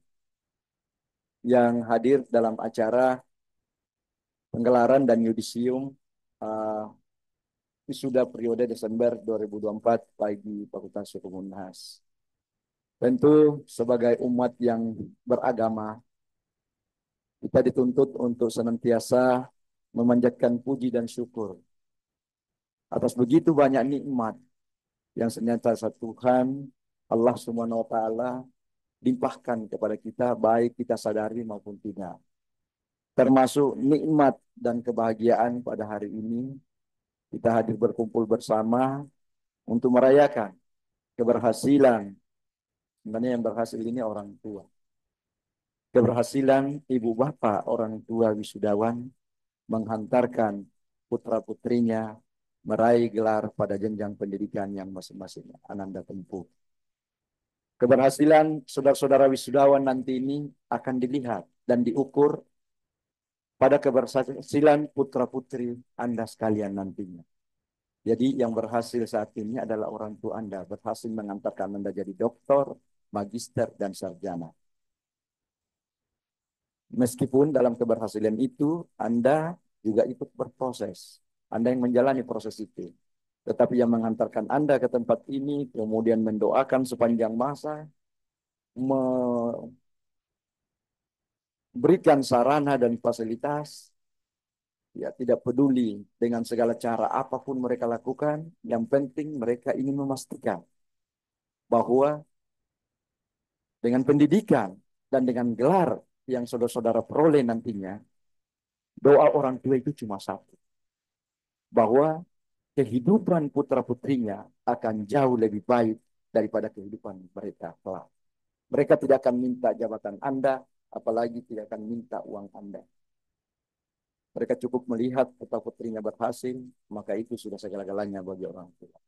Speaker 4: yang hadir dalam acara penggelaran dan yudisium wisuda periode Desember 2024 bagi Fakultas Hukum Unhas. Tentu sebagai umat yang beragama, kita dituntut untuk senantiasa memanjatkan puji dan syukur atas begitu banyak nikmat yang senantiasa Tuhan Allah Subhanahu wa taala limpahkan kepada kita, baik kita sadari maupun tidak. Termasuk nikmat dan kebahagiaan pada hari ini kita hadir berkumpul bersama untuk merayakan keberhasilan. Sebenarnya yang berhasil ini orang tua. Keberhasilan ibu bapak orang tua wisudawan menghantarkan putra-putrinya meraih gelar pada jenjang pendidikan yang masing-masing Ananda tempuh. Keberhasilan saudara-saudara wisudawan nanti ini akan dilihat dan diukur pada keberhasilan putra-putri Anda sekalian nantinya. Jadi yang berhasil saat ini adalah orang tua Anda, berhasil mengantarkan Anda jadi doktor, magister, dan sarjana. Meskipun dalam keberhasilan itu Anda juga ikut berproses. Anda yang menjalani proses itu. Tetapi yang mengantarkan Anda ke tempat ini, kemudian mendoakan sepanjang masa, memberikan sarana dan fasilitas, ya tidak peduli dengan segala cara apapun mereka lakukan, yang penting mereka ingin memastikan bahwa dengan pendidikan dan dengan gelar yang saudara-saudara peroleh nantinya, doa orang tua itu cuma satu. Bahwa kehidupan putra-putrinya akan jauh lebih baik daripada kehidupan mereka kelak. Mereka tidak akan minta jabatan Anda, apalagi tidak akan minta uang Anda. Mereka cukup melihat putra-putrinya berhasil, maka itu sudah segala-galanya bagi orang tua.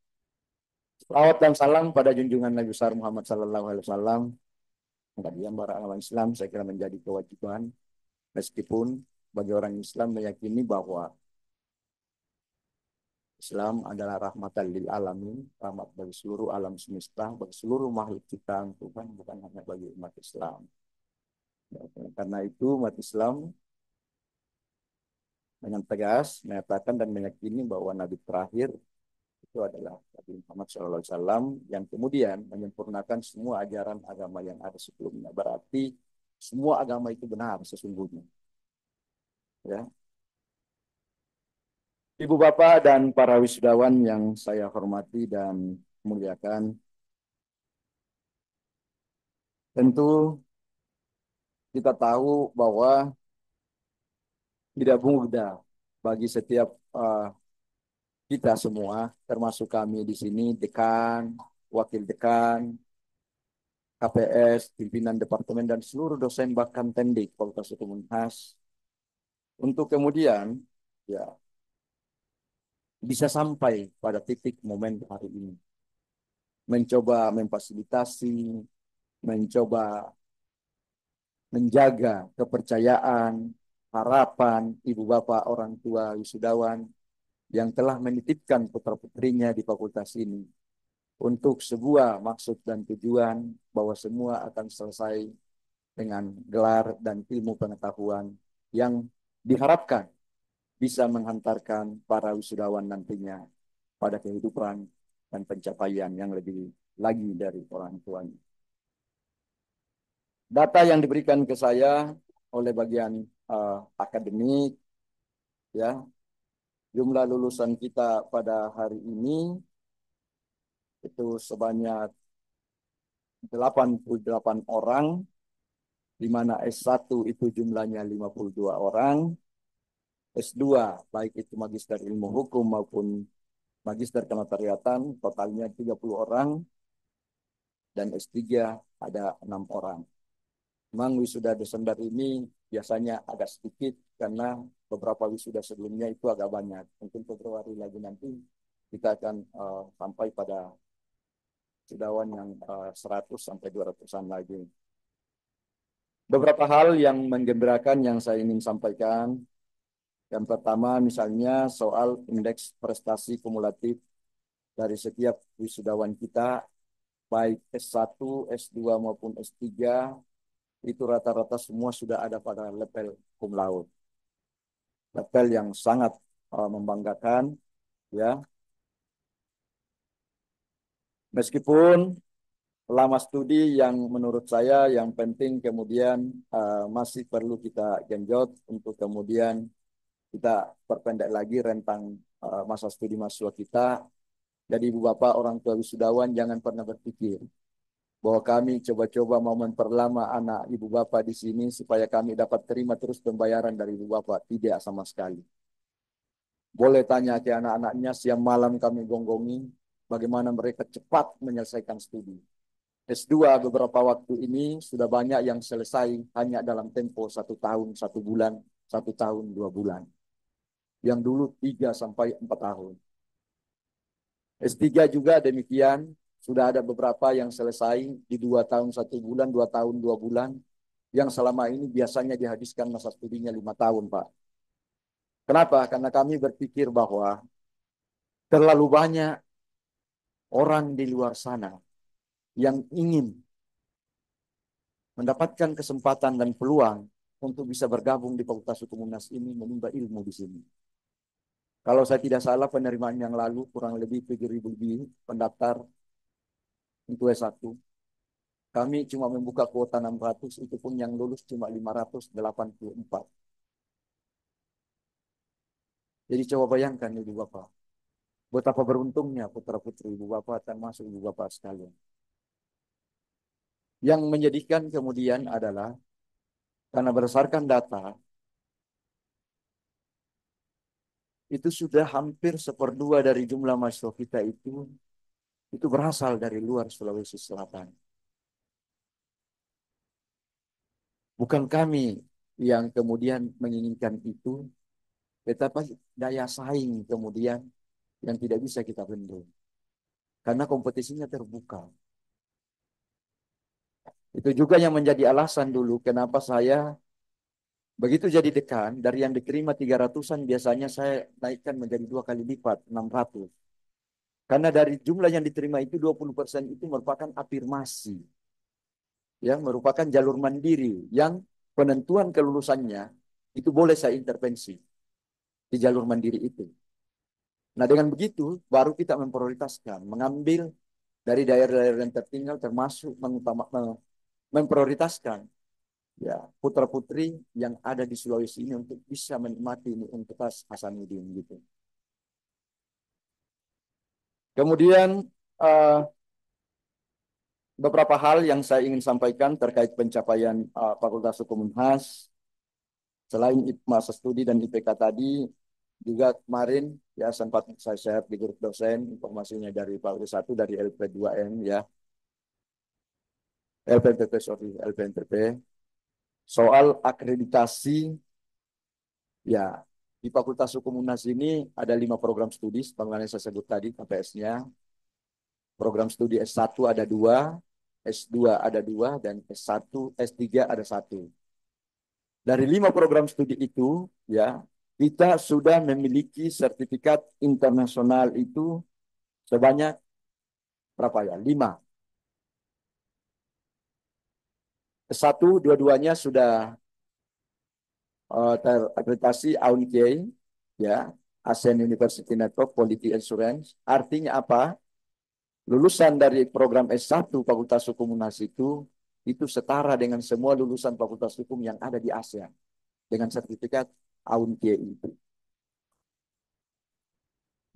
Speaker 4: Salawat dan salam pada junjungan Nabi besar Muhammad Sallallahu Alaihi Wasallam. Yang beragama Islam saya kira menjadi kewajiban, meskipun bagi orang Islam meyakini bahwa Islam adalah rahmatan lil alamin, rahmat bagi seluruh alam semesta, bagi seluruh makhluk ciptaan Tuhan, bukan hanya bagi umat Islam. Karena itu umat Islam dengan tegas menyatakan dan meyakini bahwa Nabi terakhir itu adalah Nabi Muhammad SAW yang kemudian menyempurnakan semua ajaran agama yang ada sebelumnya. Berarti semua agama itu benar sesungguhnya. Ya. Ibu bapak dan para wisudawan yang saya hormati dan muliakan, tentu kita tahu bahwa tidak mudah bagi setiap kita semua, termasuk kami di sini, dekan, wakil dekan, KPS, pimpinan departemen, dan seluruh dosen bahkan tendik Fakultas Hukum Unhas, untuk kemudian ya bisa sampai pada titik momen hari ini. Mencoba memfasilitasi, mencoba menjaga kepercayaan, harapan ibu bapak orang tua wisudawan yang telah menitipkan putra-putrinya di fakultas ini untuk sebuah maksud dan tujuan bahwa semua akan selesai dengan gelar dan ilmu pengetahuan yang diharapkan bisa menghantarkan para wisudawan nantinya pada kehidupan dan pencapaian yang lebih lagi dari orang tuanya. Data yang diberikan ke saya oleh bagian akademik, ya, jumlah lulusan kita pada hari ini itu sebanyak 88 orang, di mana S1 itu jumlahnya 52 orang, S2 baik itu magister ilmu hukum maupun magister kenotariatan totalnya 30 orang, dan S3 ada 6 orang. Memang wisuda Desember ini biasanya agak sedikit karena beberapa wisuda sebelumnya itu agak banyak. Mungkin Februari lagi nanti kita akan sampai pada wisudawan yang 100 sampai 200-an lagi. Beberapa hal yang menggembirakan yang saya ingin sampaikan. Yang pertama misalnya soal indeks prestasi kumulatif dari setiap wisudawan kita, baik S1, S2 maupun S3, itu rata-rata semua sudah ada pada level cum laude. Level yang sangat membanggakan, ya. Meskipun lama studi yang menurut saya yang penting kemudian masih perlu kita genjot untuk kemudian kita perpendek lagi rentang masa studi mahasiswa kita. Jadi ibu bapak orang tua wisudawan jangan pernah berpikir bahwa kami coba-coba mau memperlama anak ibu bapak di sini supaya kami dapat terima terus pembayaran dari ibu bapak. Tidak sama sekali. Boleh tanya ke anak-anaknya, siang malam kami gonggongi bagaimana mereka cepat menyelesaikan studi. S2 beberapa waktu ini sudah banyak yang selesai hanya dalam tempo 1 tahun, 1 bulan, 1 tahun, 2 bulan. Yang dulu 3 sampai 4 tahun. S3 juga demikian. Sudah ada beberapa yang selesai di 2 tahun 1 bulan, 2 tahun 2 bulan. Yang selama ini biasanya dihabiskan masa studinya 5 tahun, Pak. Kenapa? Karena kami berpikir bahwa terlalu banyak orang di luar sana yang ingin mendapatkan kesempatan dan peluang untuk bisa bergabung di Fakultas Hukum UNAS ini, menimba ilmu di sini. Kalau saya tidak salah penerimaan yang lalu kurang lebih 7.000 lebih pendaftar untuk S1. Kami cuma membuka kuota 600, itu pun yang lulus cuma 584. Jadi coba bayangkan ibu bapak, betapa beruntungnya putra-putri ibu bapak termasuk ibu bapak sekalian. Yang menjadikan kemudian adalah karena berdasarkan data, itu sudah hampir 1/2 dari jumlah mahasiswa kita itu berasal dari luar Sulawesi Selatan. Bukan kami yang kemudian menginginkan itu, tetapi daya saing kemudian yang tidak bisa kita bendung. Karena kompetisinya terbuka. Itu juga yang menjadi alasan dulu kenapa saya begitu jadi dekan, dari yang diterima 300-an biasanya saya naikkan menjadi 2 kali lipat, 600. Karena dari jumlah yang diterima itu 20% itu merupakan afirmasi. Ya, merupakan jalur mandiri yang penentuan kelulusannya itu boleh saya intervensi di jalur mandiri itu.
Speaker 7: Nah, dengan begitu baru kita memprioritaskan, mengambil dari daerah-daerah yang tertinggal, termasuk memprioritaskan ya putra-putri yang ada di Sulawesi ini untuk bisa menikmati Universitas Hasanuddin gitu. Kemudian uh, beberapa hal yang saya ingin sampaikan terkait pencapaian Fakultas Hukum Unhas. Selain masa studi dan IPK tadi, juga kemarin ya sempat saya share di grup dosen informasinya dari Pak 1 dari LP2M ya, LPNTP sorry, LPNTP soal akreditasi ya di Fakultas Hukum Unhas ini ada 5 program studi, sebagaimana saya sebut tadi KPS-nya. Program studi S1 ada 2, S2 ada 2, dan S1, S3 ada 1. Dari 5 program studi itu, ya, kita sudah memiliki sertifikat internasional itu sebanyak berapa ya? 5. S1 dua-duanya sudah terakreditasi AUNKEI, ya, ASEAN University Network Quality Assurance. Artinya apa? Lulusan dari program S1 Fakultas Hukum UNHAS itu setara dengan semua lulusan Fakultas Hukum yang ada di ASEAN dengan sertifikat AUNKEI itu.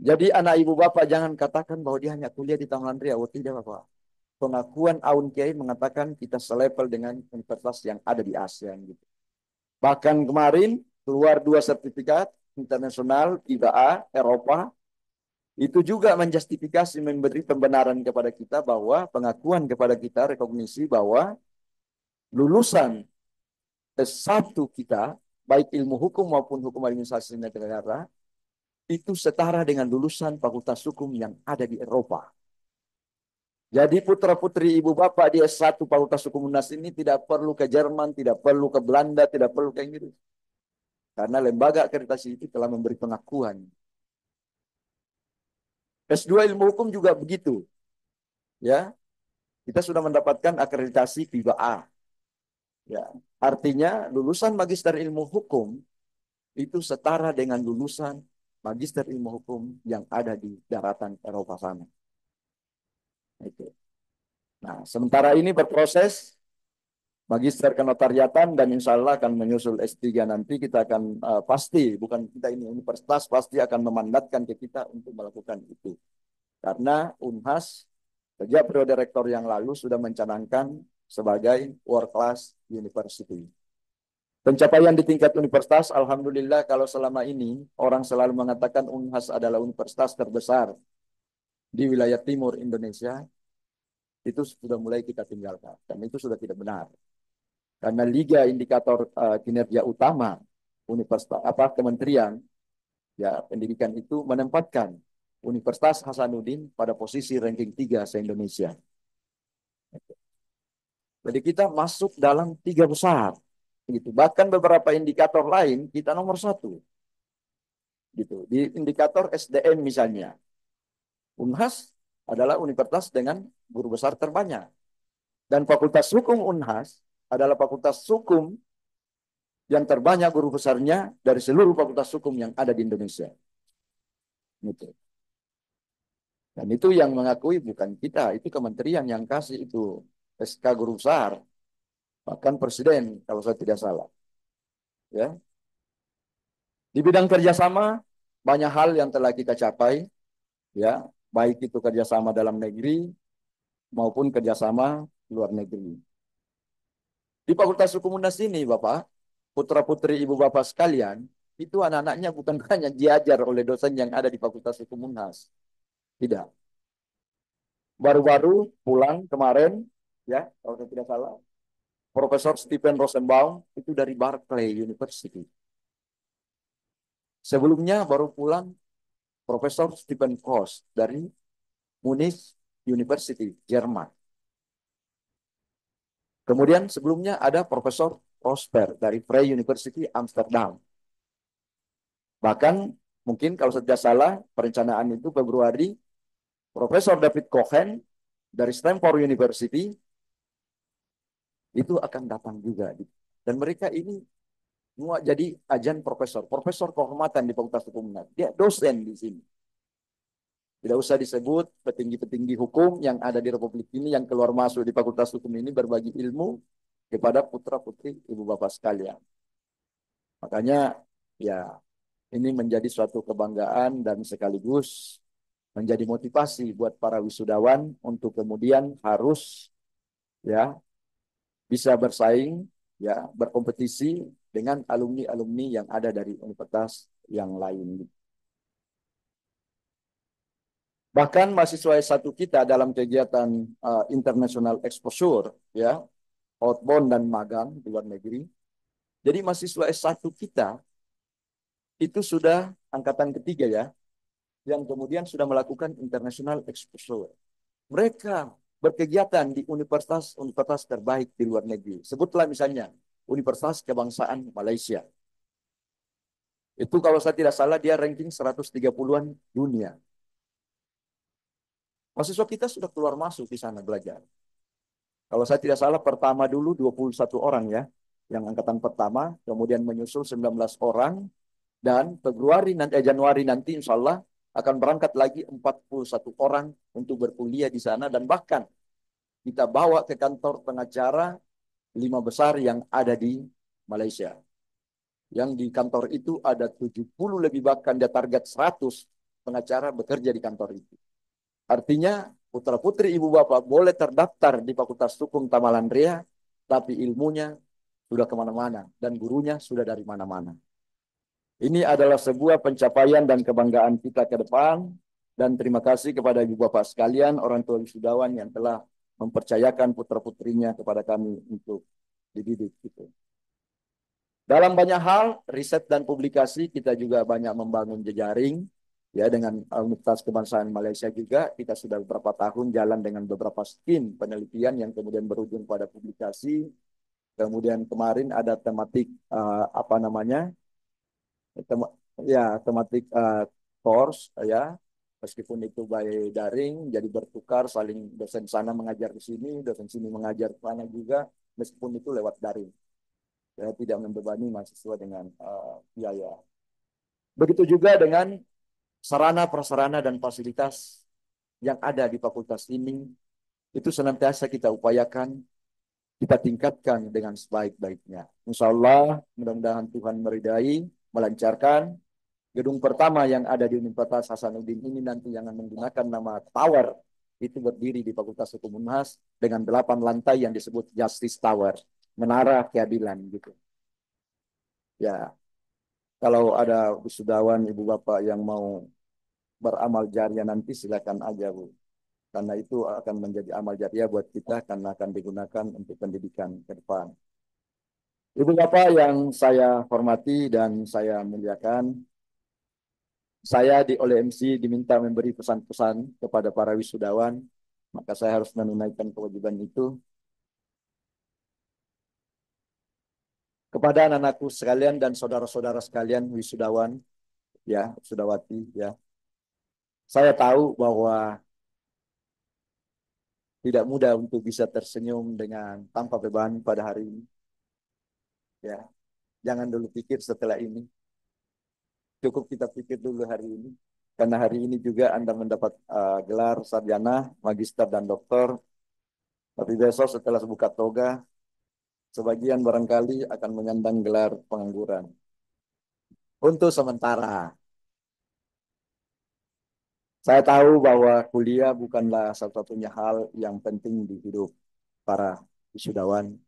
Speaker 7: Jadi anak ibu bapak jangan katakan bahwa dia hanya kuliah di Taman Riau. Tidak bapak. Pengakuan AUNKEI mengatakan kita selevel dengan universitas yang ada di ASEAN gitu. Bahkan kemarin keluar 2 sertifikat internasional IBA Eropa. Itu juga menjustifikasi, memberi pembenaran kepada kita bahwa pengakuan kepada kita, rekognisi bahwa lulusan S1 kita, baik ilmu hukum maupun hukum administrasi negara, itu setara dengan lulusan Fakultas Hukum yang ada di Eropa. Jadi putra-putri ibu bapak di S1 Fakultas Hukum UNHAS ini tidak perlu ke Jerman, tidak perlu ke Belanda, tidak perlu ke Inggris. Karena lembaga akreditasi itu telah memberi pengakuan. S2 ilmu hukum juga begitu. Ya, kita sudah mendapatkan akreditasi FIBA A. Ya, artinya lulusan magister ilmu hukum itu setara dengan lulusan magister ilmu hukum yang ada di daratan Eropa sana. Itu. Nah, sementara ini berproses magister kenotariatan dan insya Allah akan menyusul S3 nanti kita akan pasti, bukan kita ini, universitas pasti akan memandatkan ke kita untuk melakukan itu. Karena UNHAS sejak periode rektor yang lalu sudah mencanangkan sebagai world class university. Pencapaian di tingkat universitas, alhamdulillah kalau selama ini orang selalu mengatakan UNHAS adalah universitas terbesar di wilayah timur Indonesia, itu sudah mulai kita tinggalkan. Dan itu sudah tidak benar. Karena Liga Indikator Kinerja Utama Universitas Kementerian ya Pendidikan itu menempatkan Universitas Hasanuddin pada posisi ranking 3 se-Indonesia. Jadi kita masuk dalam 3 besar. Gitu. Bahkan beberapa indikator lain kita nomor 1. Gitu. Di indikator SDM misalnya. UNHAS adalah universitas dengan guru besar terbanyak. Dan Fakultas Hukum UNHAS adalah fakultas hukum yang terbanyak guru besarnya dari seluruh fakultas hukum yang ada di Indonesia. Gitu. Dan itu yang mengakui bukan kita, itu kementerian yang kasih itu SK guru besar. Bahkan presiden kalau saya tidak salah. Ya. Di bidang kerjasama banyak hal yang telah kita capai, ya, baik itu kerjasama dalam negeri maupun kerjasama luar negeri. Di Fakultas Hukum UNHAS ini, Bapak, putra-putri ibu bapak sekalian, itu anak-anaknya bukan hanya diajar oleh dosen yang ada di Fakultas Hukum UNHAS. Tidak. Baru-baru pulang kemarin, ya, kalau saya tidak salah, Profesor Stephen Rosenbaum itu dari Berkeley University. Sebelumnya baru pulang Profesor Stephen Koss dari Munich University, Jerman. Kemudian sebelumnya ada Profesor Prosper dari Vrije University Amsterdam. Bahkan mungkin kalau saya tidak salah perencanaan itu Februari Profesor David Cohen dari Stanford University itu akan datang juga. Dan mereka ini semua jadi ajan profesor kehormatan di Fakultas Hukum UNHAS. Dia dosen di sini. Tidak usah disebut petinggi-petinggi hukum yang ada di Republik ini yang keluar masuk di Fakultas Hukum ini berbagi ilmu kepada putra-putri ibu bapak sekalian. Makanya ya ini menjadi suatu kebanggaan dan sekaligus menjadi motivasi buat para wisudawan untuk kemudian harus ya bisa bersaing, ya berkompetisi dengan alumni-alumni yang ada dari universitas yang lain. Bahkan mahasiswa S1 kita dalam kegiatan international exposure, ya, outbound dan magang di luar negeri. Jadi mahasiswa S1 kita itu sudah angkatan ketiga ya, yang kemudian sudah melakukan international exposure. Mereka berkegiatan di universitas-universitas terbaik di luar negeri. Sebutlah misalnya Universitas Kebangsaan Malaysia. Itu kalau saya tidak salah dia ranking 130-an dunia. Mahasiswa kita sudah keluar masuk di sana belajar. Kalau saya tidak salah pertama dulu 21 orang ya, yang angkatan pertama, kemudian menyusul 19 orang, dan Januari nanti insya Allah akan berangkat lagi 41 orang untuk berkuliah di sana, dan bahkan kita bawa ke kantor pengacara 5 besar yang ada di Malaysia. Yang di kantor itu ada 70 lebih, bahkan dia target 100 pengacara bekerja di kantor itu. Artinya putra-putri ibu bapak boleh terdaftar di Fakultas Hukum Tamalan Ria, tapi ilmunya sudah kemana-mana dan gurunya sudah dari mana-mana. Ini adalah sebuah pencapaian dan kebanggaan kita ke depan, dan terima kasih kepada ibu bapak sekalian, orang tua wisudawan yang telah mempercayakan putra-putrinya kepada kami untuk dididik. Gitu. Dalam banyak hal, riset dan publikasi kita juga banyak membangun jejaring. Ya, dengan Universitas Kebangsaan Malaysia juga kita sudah beberapa tahun jalan dengan beberapa skim penelitian yang kemudian berujung pada publikasi. Kemudian kemarin ada tematik tematik course ya, meskipun itu by daring, jadi bertukar saling, dosen sana mengajar di sini, dosen sini mengajar ke sana juga, meskipun itu lewat daring. Ya, tidak membebani mahasiswa dengan biaya. Begitu juga dengan sarana, prasarana, dan fasilitas yang ada di fakultas ini, itu senantiasa kita upayakan, kita tingkatkan dengan sebaik-baiknya. Insya Allah, mudah-mudahan Tuhan meridai, melancarkan. Gedung pertama yang ada di Universitas Hasanuddin ini nanti yang menggunakan nama Tower, itu berdiri di Fakultas Hukum Unhas dengan 8 lantai yang disebut Justice Tower, menara keadilan gitu. Ya, kalau ada wisudawan ibu bapak yang mau beramal jariah nanti silakan aja Bu. Karena itu akan menjadi amal jariah buat kita karena akan digunakan untuk pendidikan ke depan. Ibu bapak yang saya hormati dan saya muliakan, saya oleh MC diminta memberi pesan-pesan kepada para wisudawan, maka saya harus menunaikan kewajiban itu. Kepada anak-anakku sekalian dan saudara-saudara sekalian wisudawan, ya, wisudawati, ya. Saya tahu bahwa tidak mudah untuk bisa tersenyum dengan tanpa beban pada hari ini. Ya, jangan dulu pikir setelah ini. Cukup kita pikir dulu hari ini. Karena hari ini juga Anda mendapat gelar sarjana, magister, dan doktor. Tapi besok setelah buka toga, sebagian barangkali akan menyandang gelar pengangguran. Untuk sementara. Saya tahu bahwa kuliah bukanlah satu-satunya hal yang penting di hidup para wisudawan.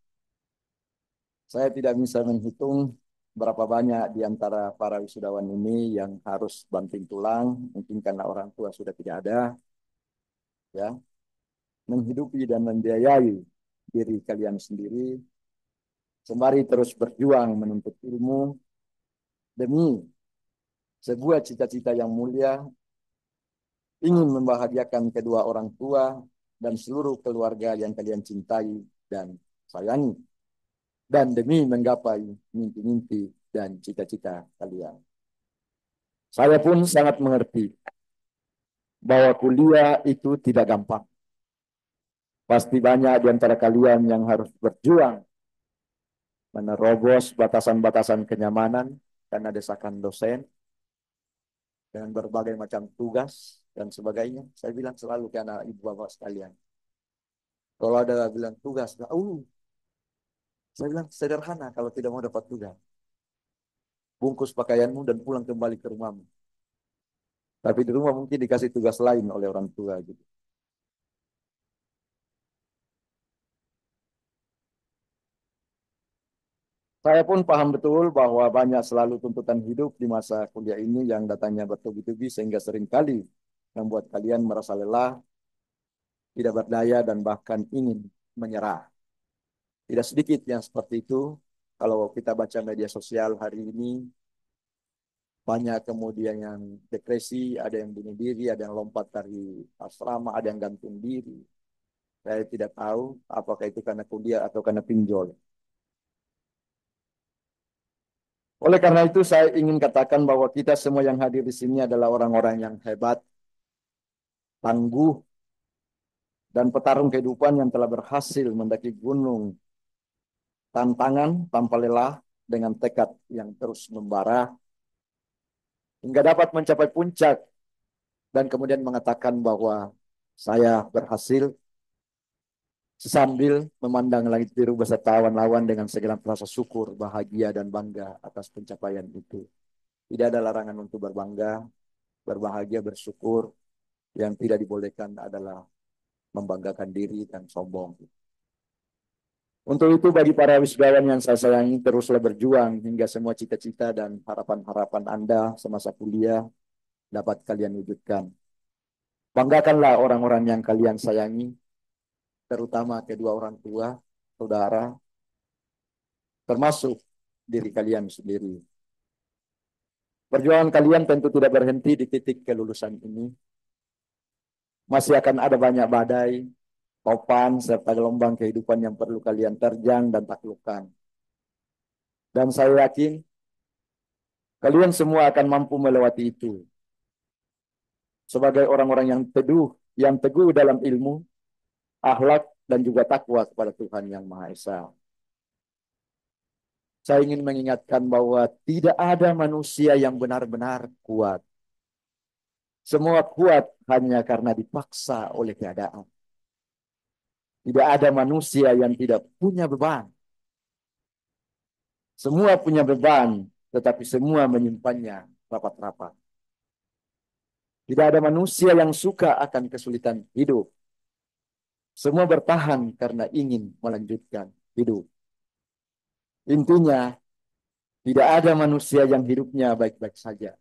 Speaker 7: Saya tidak bisa menghitung berapa banyak di antara para wisudawan ini yang harus banting tulang, mungkin karena orang tua sudah tidak ada, ya, menghidupi dan membiayai diri kalian sendiri, sembari terus berjuang menuntut ilmu demi sebuah cita-cita yang mulia, ingin membahagiakan kedua orang tua dan seluruh keluarga yang kalian cintai dan sayangi, dan demi menggapai mimpi-mimpi dan cita-cita kalian. Saya pun sangat mengerti bahwa kuliah itu tidak gampang. Pasti banyak di antara kalian yang harus berjuang menerobos batasan-batasan kenyamanan karena desakan dosen dengan berbagai macam tugas, dan sebagainya. Saya bilang selalu ke anak ibu bapak sekalian. Kalau ada bilang tugas, saya bilang sederhana kalau tidak mau dapat tugas. Bungkus pakaianmu dan pulang kembali ke rumahmu. Tapi di rumah mungkin dikasih tugas lain oleh orang tua gitu. Saya pun paham betul bahwa banyak selalu tuntutan hidup di masa kuliah ini yang datangnya bertubi-tubi sehingga seringkali membuat kalian merasa lelah, tidak berdaya, dan bahkan ingin menyerah. Tidak sedikit yang seperti itu. Kalau kita baca media sosial hari ini, banyak kemudian yang depresi, ada yang bunuh diri, ada yang lompat dari asrama, ada yang gantung diri. Saya tidak tahu apakah itu karena kuliah atau karena pinjol. Oleh karena itu saya ingin katakan bahwa kita semua yang hadir di sini adalah orang-orang yang hebat, tangguh, dan petarung kehidupan yang telah berhasil mendaki gunung tantangan tanpa lelah dengan tekad yang terus membara hingga dapat mencapai puncak dan kemudian mengatakan bahwa saya berhasil sambil memandang langit biru beserta awan-awan dengan segenap rasa syukur, bahagia, dan bangga atas pencapaian itu. Tidak ada larangan untuk berbangga, berbahagia, bersyukur. Yang tidak dibolehkan adalah membanggakan diri dan sombong. Untuk itu bagi para wisudawan yang saya sayangi, teruslah berjuang hingga semua cita-cita dan harapan-harapan Anda semasa kuliah dapat kalian wujudkan. Banggakanlah orang-orang yang kalian sayangi, terutama kedua orang tua, saudara, termasuk diri kalian sendiri. Perjuangan kalian tentu tidak berhenti di titik kelulusan ini. Masih akan ada banyak badai, topan, serta gelombang kehidupan yang perlu kalian terjang dan taklukkan. Dan saya yakin kalian semua akan mampu melewati itu. Sebagai orang-orang yang teguh dalam ilmu, akhlak, dan juga takwa kepada Tuhan Yang Maha Esa. Saya ingin mengingatkan bahwa tidak ada manusia yang benar-benar kuat. Semua kuat hanya karena dipaksa oleh keadaan. Tidak ada manusia yang tidak punya beban. Semua punya beban, tetapi semua menyimpannya rapat-rapat. Tidak ada manusia yang suka akan kesulitan hidup. Semua bertahan karena ingin melanjutkan hidup. Intinya, tidak ada manusia yang hidupnya baik-baik saja.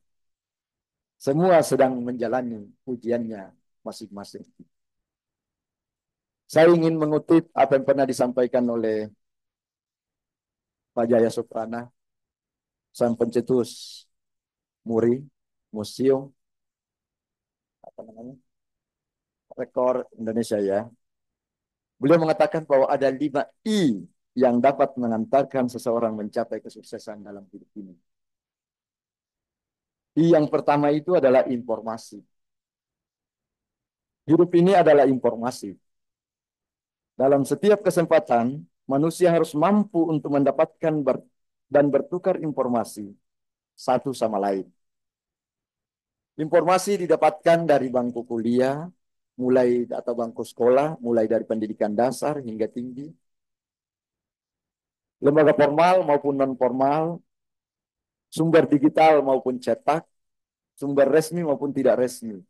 Speaker 7: Semua sedang menjalani ujiannya masing-masing. Saya ingin mengutip apa yang pernah disampaikan oleh Pak Jaya Suprana, sang pencetus MURI, Museum Rekor Indonesia ya. Beliau mengatakan bahwa ada 5 I yang dapat mengantarkan seseorang mencapai kesuksesan dalam hidup ini. I yang pertama itu adalah informasi. Hidup ini adalah informasi. Dalam setiap kesempatan, manusia harus mampu untuk mendapatkan dan bertukar informasi satu sama lain. Informasi didapatkan dari bangku kuliah, atau bangku sekolah, mulai dari pendidikan dasar hingga tinggi. Lembaga formal maupun non-formal, sumber digital maupun cetak, sumber resmi maupun tidak resmi.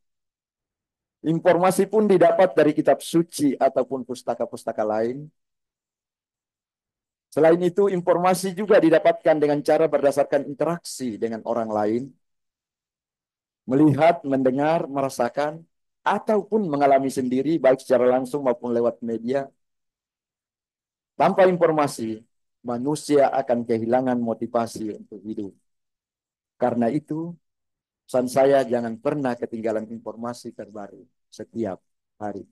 Speaker 7: Informasi pun didapat dari kitab suci ataupun pustaka-pustaka lain. Selain itu, informasi juga didapatkan dengan cara berdasarkan interaksi dengan orang lain, melihat, mendengar, merasakan, ataupun mengalami sendiri baik secara langsung maupun lewat media. Tanpa informasi, manusia akan kehilangan motivasi untuk hidup. Karena itu, pesan saya jangan pernah ketinggalan informasi terbaru setiap hari.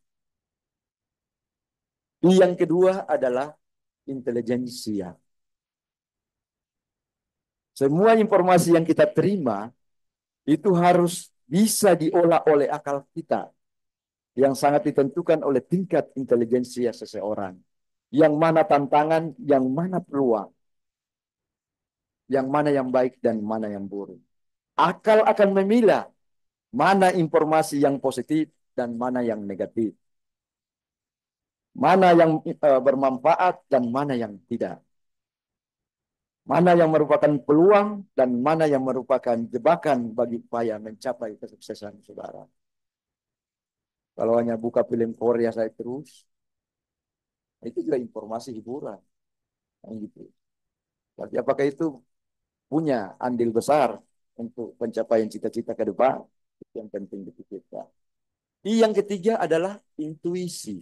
Speaker 7: Yang kedua adalah intelijensia. Semua informasi yang kita terima itu harus bisa diolah oleh akal kita yang sangat ditentukan oleh tingkat intelijensia seseorang. Yang mana tantangan, yang mana peluang, yang mana yang baik dan mana yang buruk. Akal akan memilah mana informasi yang positif dan mana yang negatif, mana yang bermanfaat dan mana yang tidak, mana yang merupakan peluang dan mana yang merupakan jebakan bagi upaya mencapai kesuksesan saudara. Kalau hanya buka film Korea saya terus, itu juga informasi hiburan, gitu. Tapi apakah itu punya andil besar untuk pencapaian cita-cita ke depan? Itu yang penting dipikirkan. Yang ketiga adalah intuisi.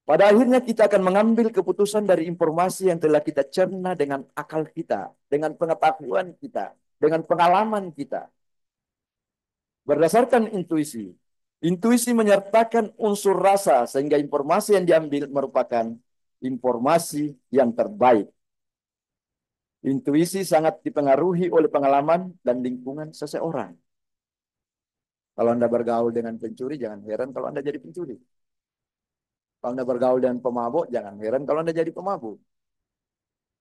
Speaker 7: Pada akhirnya kita akan mengambil keputusan dari informasi yang telah kita cerna dengan akal kita, dengan pengetahuan kita, dengan pengalaman kita. Berdasarkan intuisi. Intuisi menyertakan unsur rasa sehingga informasi yang diambil merupakan informasi yang terbaik. Intuisi sangat dipengaruhi oleh pengalaman dan lingkungan seseorang. Kalau Anda bergaul dengan pencuri, jangan heran kalau Anda jadi pencuri. Kalau Anda bergaul dengan pemabuk, jangan heran kalau Anda jadi pemabuk.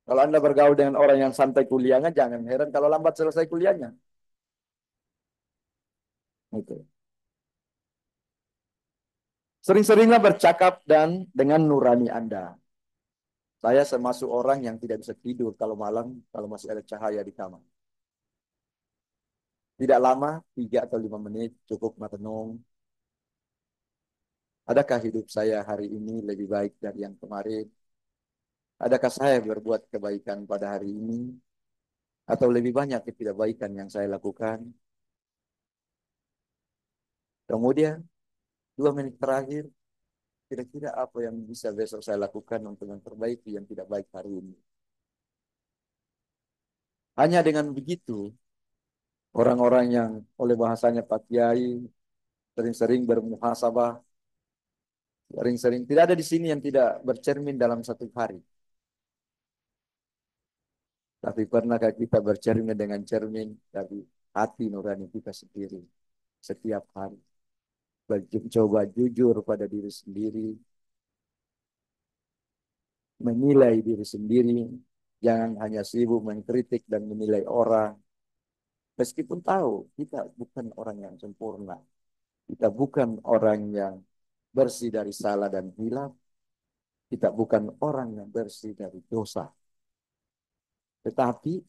Speaker 7: Kalau Anda bergaul dengan orang yang santai kuliahnya, jangan heran kalau lambat selesai kuliahnya. Itu. Sering-seringlah bercakap dan dengan nurani Anda. Saya termasuk orang yang tidak bisa tidur kalau malam, kalau masih ada cahaya di kamar. Tidak lama, 3 atau 5 menit, cukup merenung. Adakah hidup saya hari ini lebih baik dari yang kemarin? Adakah saya berbuat kebaikan pada hari ini? Atau lebih banyak ketidakbaikan yang saya lakukan? Kemudian, 2 menit terakhir, kira-kira apa yang bisa besok saya lakukan untuk memperbaiki yang tidak baik hari ini? Hanya dengan begitu, orang-orang yang oleh bahasanya Pak Kiai sering-sering bermuhasabah, sering-sering tidak ada di sini yang tidak bercermin dalam satu hari. Tapi pernahkah kita bercermin dengan cermin dari hati nurani kita sendiri setiap hari? Coba jujur pada diri sendiri, menilai diri sendiri, jangan hanya sibuk mengkritik dan menilai orang. Meskipun tahu kita bukan orang yang sempurna, kita bukan orang yang bersih dari salah dan hilaf, kita bukan orang yang bersih dari dosa. Tetapi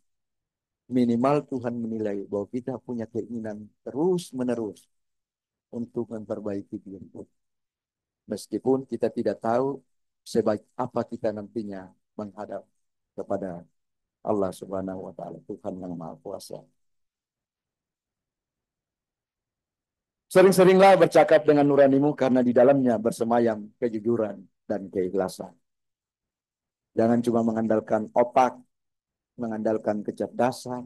Speaker 7: minimal Tuhan menilai bahwa kita punya keinginan terus-menerus untuk memperbaiki diri. Meskipun kita tidak tahu sebaik apa kita nantinya menghadap kepada Allah Subhanahu wa taala, Tuhan yang Maha Kuasa. Sering-seringlah bercakap dengan nuranimu karena di dalamnya bersemayam kejujuran dan keikhlasan. Jangan cuma mengandalkan otak, mengandalkan kecerdasan,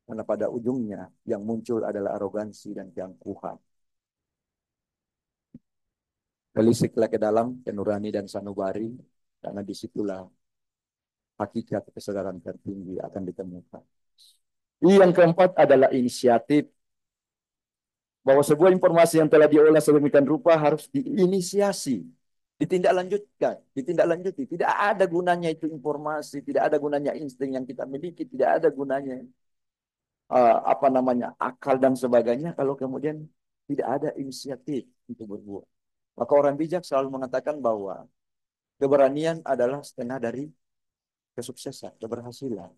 Speaker 7: karena pada ujungnya yang muncul adalah arogansi dan keangkuhan. Telisiklah ke dalam kenurani dan sanubari, karena disitulah hakikat kesadaran tertinggi akan ditemukan. Yang keempat adalah inisiatif. Bahwa sebuah informasi yang telah diolah sedemikian rupa harus diinisiasi, ditindaklanjuti. Tidak ada gunanya itu informasi, tidak ada gunanya insting yang kita miliki, tidak ada gunanya akal dan sebagainya kalau kemudian tidak ada inisiatif untuk berbuat. Maka orang bijak selalu mengatakan bahwa keberanian adalah setengah dari kesuksesan, keberhasilan.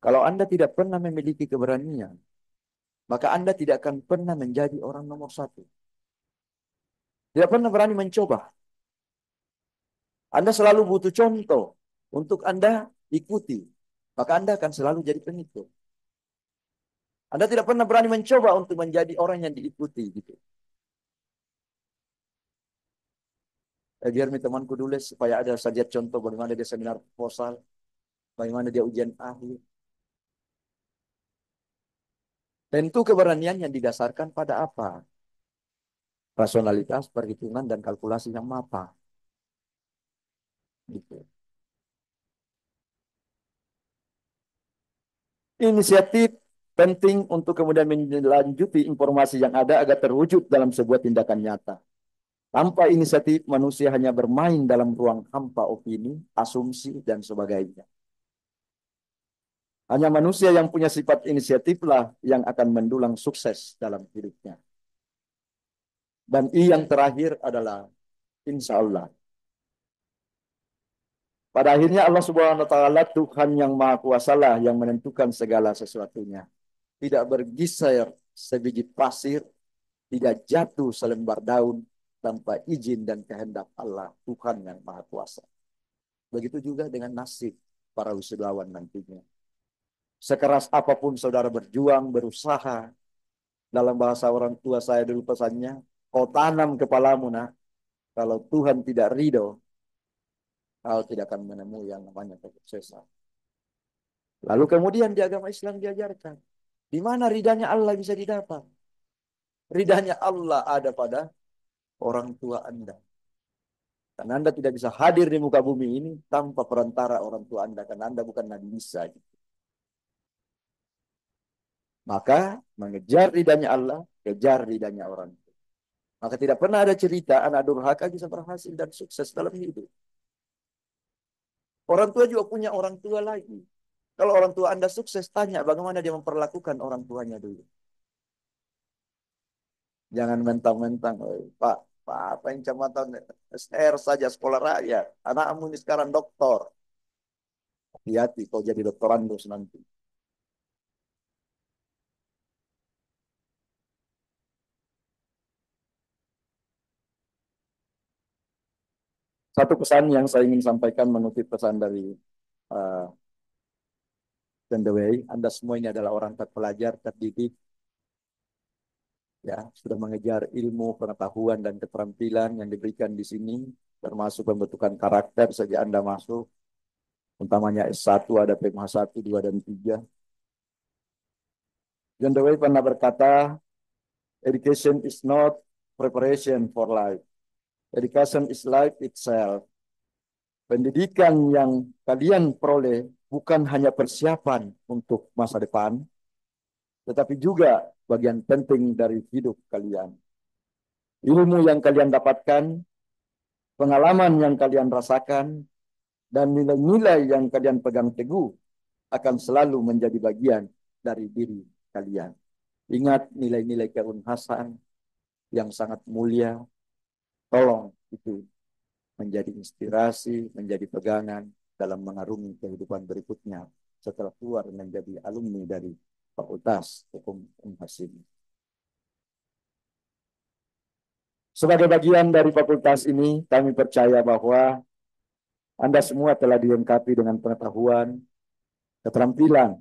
Speaker 7: Kalau Anda tidak pernah memiliki keberanian, maka Anda tidak akan pernah menjadi orang nomor 1. Tidak pernah berani mencoba. Anda selalu butuh contoh untuk Anda ikuti. Maka Anda akan selalu jadi pengikut. Anda tidak pernah berani mencoba untuk menjadi orang yang diikuti. Gitu. Biar temanku dulu supaya ada saja contoh bagaimana dia seminar proposal, bagaimana dia ujian akhir. Tentu keberanian yang didasarkan pada apa? Rasionalitas, perhitungan, dan kalkulasi yang matang. Gitu. Inisiatif penting untuk kemudian melanjuti informasi yang ada agar terwujud dalam sebuah tindakan nyata. Tanpa inisiatif, manusia hanya bermain dalam ruang hampa opini, asumsi, dan sebagainya. Hanya manusia yang punya sifat inisiatiflah yang akan mendulang sukses dalam hidupnya. Dan yang terakhir adalah insya Allah. Pada akhirnya Allah Subhanahu wa taala Tuhan yang Maha Kuasa lah yang menentukan segala sesuatunya. Tidak bergeser sebiji pasir, tidak jatuh selembar daun tanpa izin dan kehendak Allah, Tuhan yang Maha Kuasa. Begitu juga dengan nasib para wisudawan nantinya. Sekeras apapun saudara berjuang, berusaha, dalam bahasa orang tua saya dulu pesannya, kau tanam kepalamu nak, kalau Tuhan tidak ridho, kau tidak akan menemui yang namanya kesuksesan. Lalu kemudian di agama Islam diajarkan, di mana ridhanya Allah bisa didapat? Ridhanya Allah ada pada orang tua Anda. Karena Anda tidak bisa hadir di muka bumi ini tanpa perantara orang tua Anda, karena Anda bukan Nabi Isa. Maka mengejar ridhanya Allah, kejar ridhanya orang tua. Maka tidak pernah ada cerita anak durhaka bisa berhasil dan sukses dalam hidup. Orang tua juga punya orang tua lagi. Kalau orang tua Anda sukses, tanya bagaimana dia memperlakukan orang tuanya dulu. Jangan mentang-mentang, Pak, apa yang kecamatan SR saja sekolah rakyat. Anakmu ini sekarang doktor. Hati-hati kau jadi doktorandus nanti. Satu pesan yang saya ingin sampaikan mengutip pesan dari John Dewey, Anda semua ini adalah orang terpelajar, terdidik, ya, sudah mengejar ilmu, pengetahuan, dan keterampilan yang diberikan di sini, termasuk pembentukan karakter sejak Anda masuk, utamanya S1, ada PMH 1, 2, dan 3. John Dewey pernah berkata, education is not preparation for life. Education is life itself. Pendidikan yang kalian peroleh bukan hanya persiapan untuk masa depan, tetapi juga bagian penting dari hidup kalian. Ilmu yang kalian dapatkan, pengalaman yang kalian rasakan, dan nilai-nilai yang kalian pegang teguh akan selalu menjadi bagian dari diri kalian. Ingat nilai-nilai keunhasan yang sangat mulia, tolong itu menjadi inspirasi, menjadi pegangan dalam mengarungi kehidupan berikutnya setelah keluar menjadi alumni dari Fakultas Hukum Unhas ini. Sebagai bagian dari fakultas ini, kami percaya bahwa Anda semua telah dilengkapi dengan pengetahuan, keterampilan,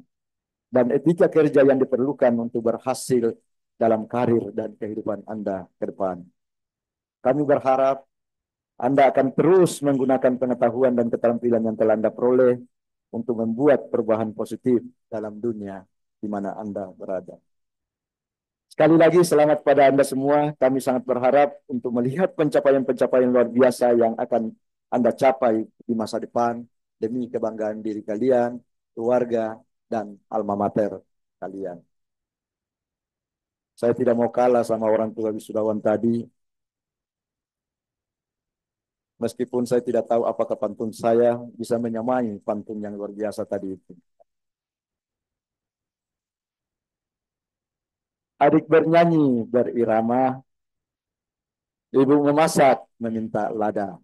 Speaker 7: dan etika kerja yang diperlukan untuk berhasil dalam karir dan kehidupan Anda ke depan. Kami berharap Anda akan terus menggunakan pengetahuan dan keterampilan yang telah Anda peroleh untuk membuat perubahan positif dalam dunia di mana Anda berada. Sekali lagi selamat pada Anda semua. Kami sangat berharap untuk melihat pencapaian-pencapaian luar biasa yang akan Anda capai di masa depan demi kebanggaan diri kalian, keluarga, dan alma mater kalian. Saya tidak mau kalah sama orang tua wisudawan tadi. Meskipun saya tidak tahu apakah pantun saya bisa menyamai pantun yang luar biasa tadi itu. Adik bernyanyi berirama, ibu memasak meminta lada.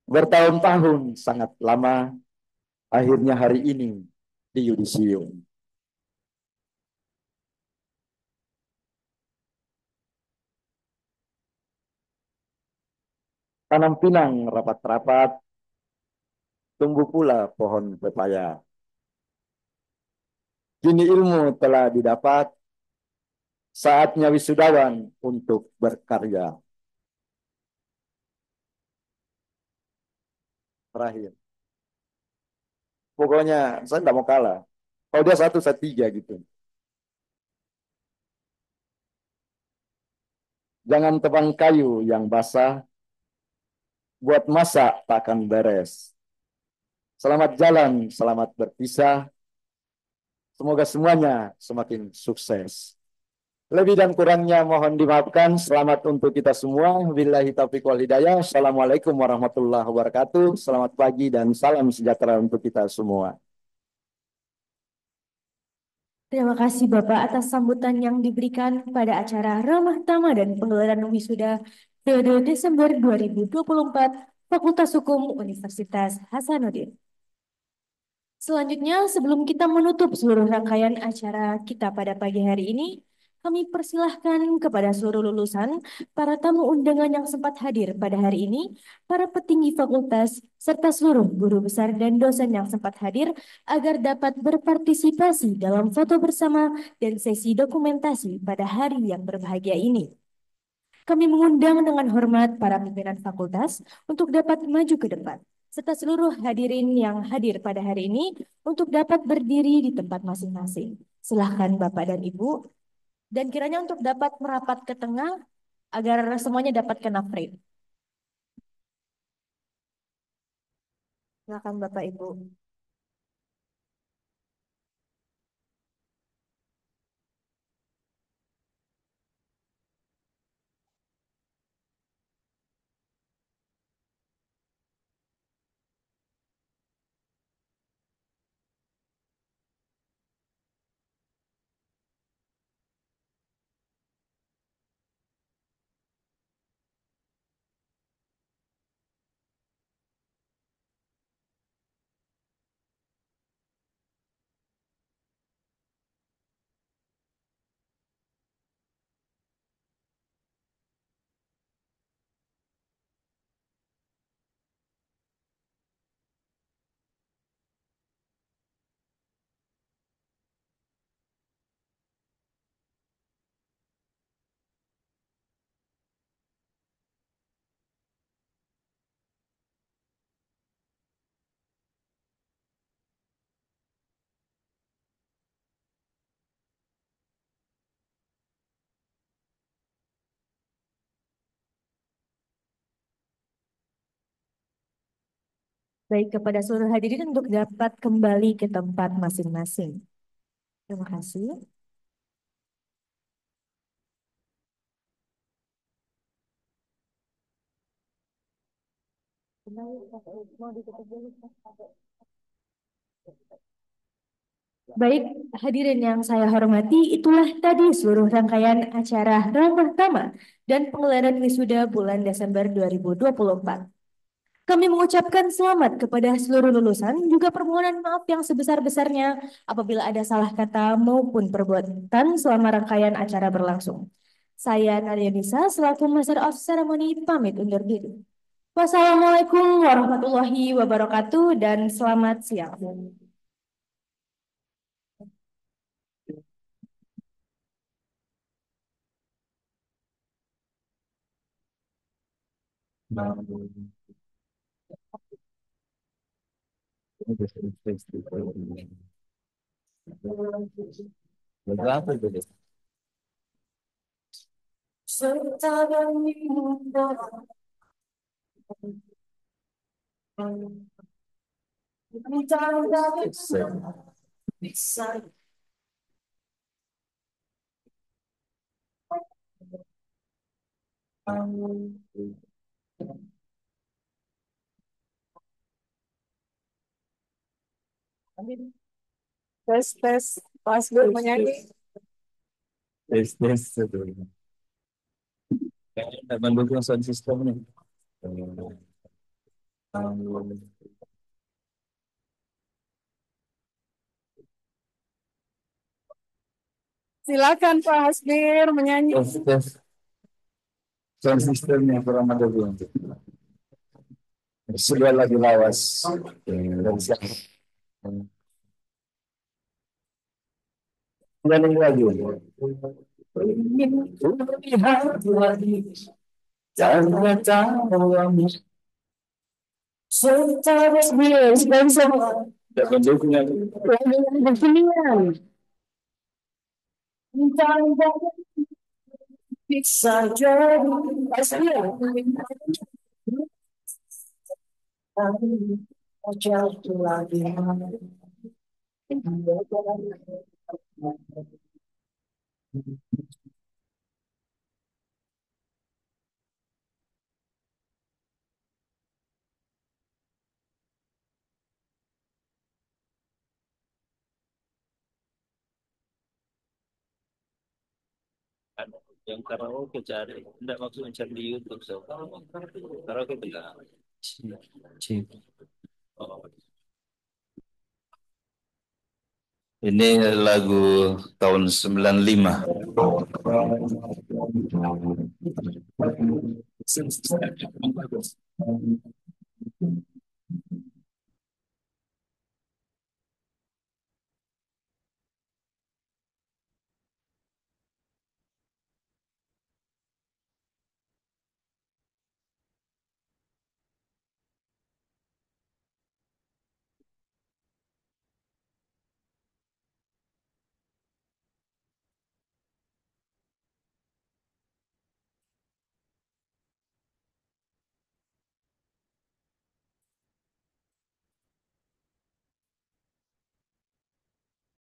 Speaker 7: Bertahun-tahun sangat lama, akhirnya hari ini di yudisium. Tanam pinang rapat-rapat, tumbuh pula pohon pepaya. Kini ilmu telah didapat, saatnya wisudawan untuk berkarya. Terakhir. Pokoknya saya tidak mau kalah. Kalau dia 1, saya 3 gitu. Jangan tebang kayu yang basah, buat masak takkan beres. Selamat jalan, selamat berpisah. Semoga semuanya semakin sukses. Lebih dan kurangnya mohon dimaafkan. Selamat untuk kita semua. Billahi taufiq wal hidayah. Assalamualaikum warahmatullahi wabarakatuh. Selamat pagi dan salam sejahtera untuk kita semua.
Speaker 1: Terima kasih Bapak atas sambutan yang diberikan pada acara Ramah Tamah dan penggelaran wisuda periode Desember 2024 Fakultas Hukum Universitas Hasanuddin. Selanjutnya, sebelum kita menutup seluruh rangkaian acara kita pada pagi hari ini, kami persilahkan kepada seluruh lulusan, para tamu undangan yang sempat hadir pada hari ini, para petinggi fakultas, serta seluruh guru besar dan dosen yang sempat hadir agar dapat berpartisipasi dalam foto bersama dan sesi dokumentasi pada hari yang berbahagia ini. Kami mengundang dengan hormat para pimpinan fakultas untuk dapat maju ke depan, serta seluruh hadirin yang hadir pada hari ini untuk dapat berdiri di tempat masing-masing. Silahkan Bapak dan Ibu, dan kiranya untuk dapat merapat ke tengah agar semuanya dapat kena frame. Silahkan Bapak Ibu. Baik kepada seluruh hadirin untuk dapat kembali ke tempat masing-masing. Terima kasih. Baik, hadirin yang saya hormati, itulah tadi seluruh rangkaian acara Ramah Tamah dan penggelaran wisuda bulan Desember 2024. Kami mengucapkan selamat kepada seluruh lulusan, juga permohonan maaf yang sebesar-besarnya apabila ada salah kata maupun perbuatan selama rangkaian acara berlangsung. Saya Nadia Nisa selaku Master of Ceremony pamit undur diri. Wassalamualaikum warahmatullahi wabarakatuh dan selamat siang.
Speaker 8: Tes, tes, pas gue menyanyi.
Speaker 7: Tes. Mendukung sound system nih.
Speaker 8: Silakan Pak Hasbir menyanyi.
Speaker 7: Tes. Sound systemnya kurang ada belum? Sudah lagi lawas. Dan siap. Nyanyi lagi. Ingin melihat lagi. Jangan tahu secara bias dan semua. Dan mendukungnya. Jangan bisa jadi pasti jatuh lagi.
Speaker 9: Ada yang karaoke cari, tidak maksudnya cari di YouTube. So. Karaoke benar. Cip. Oh. Ini lagu tahun 95.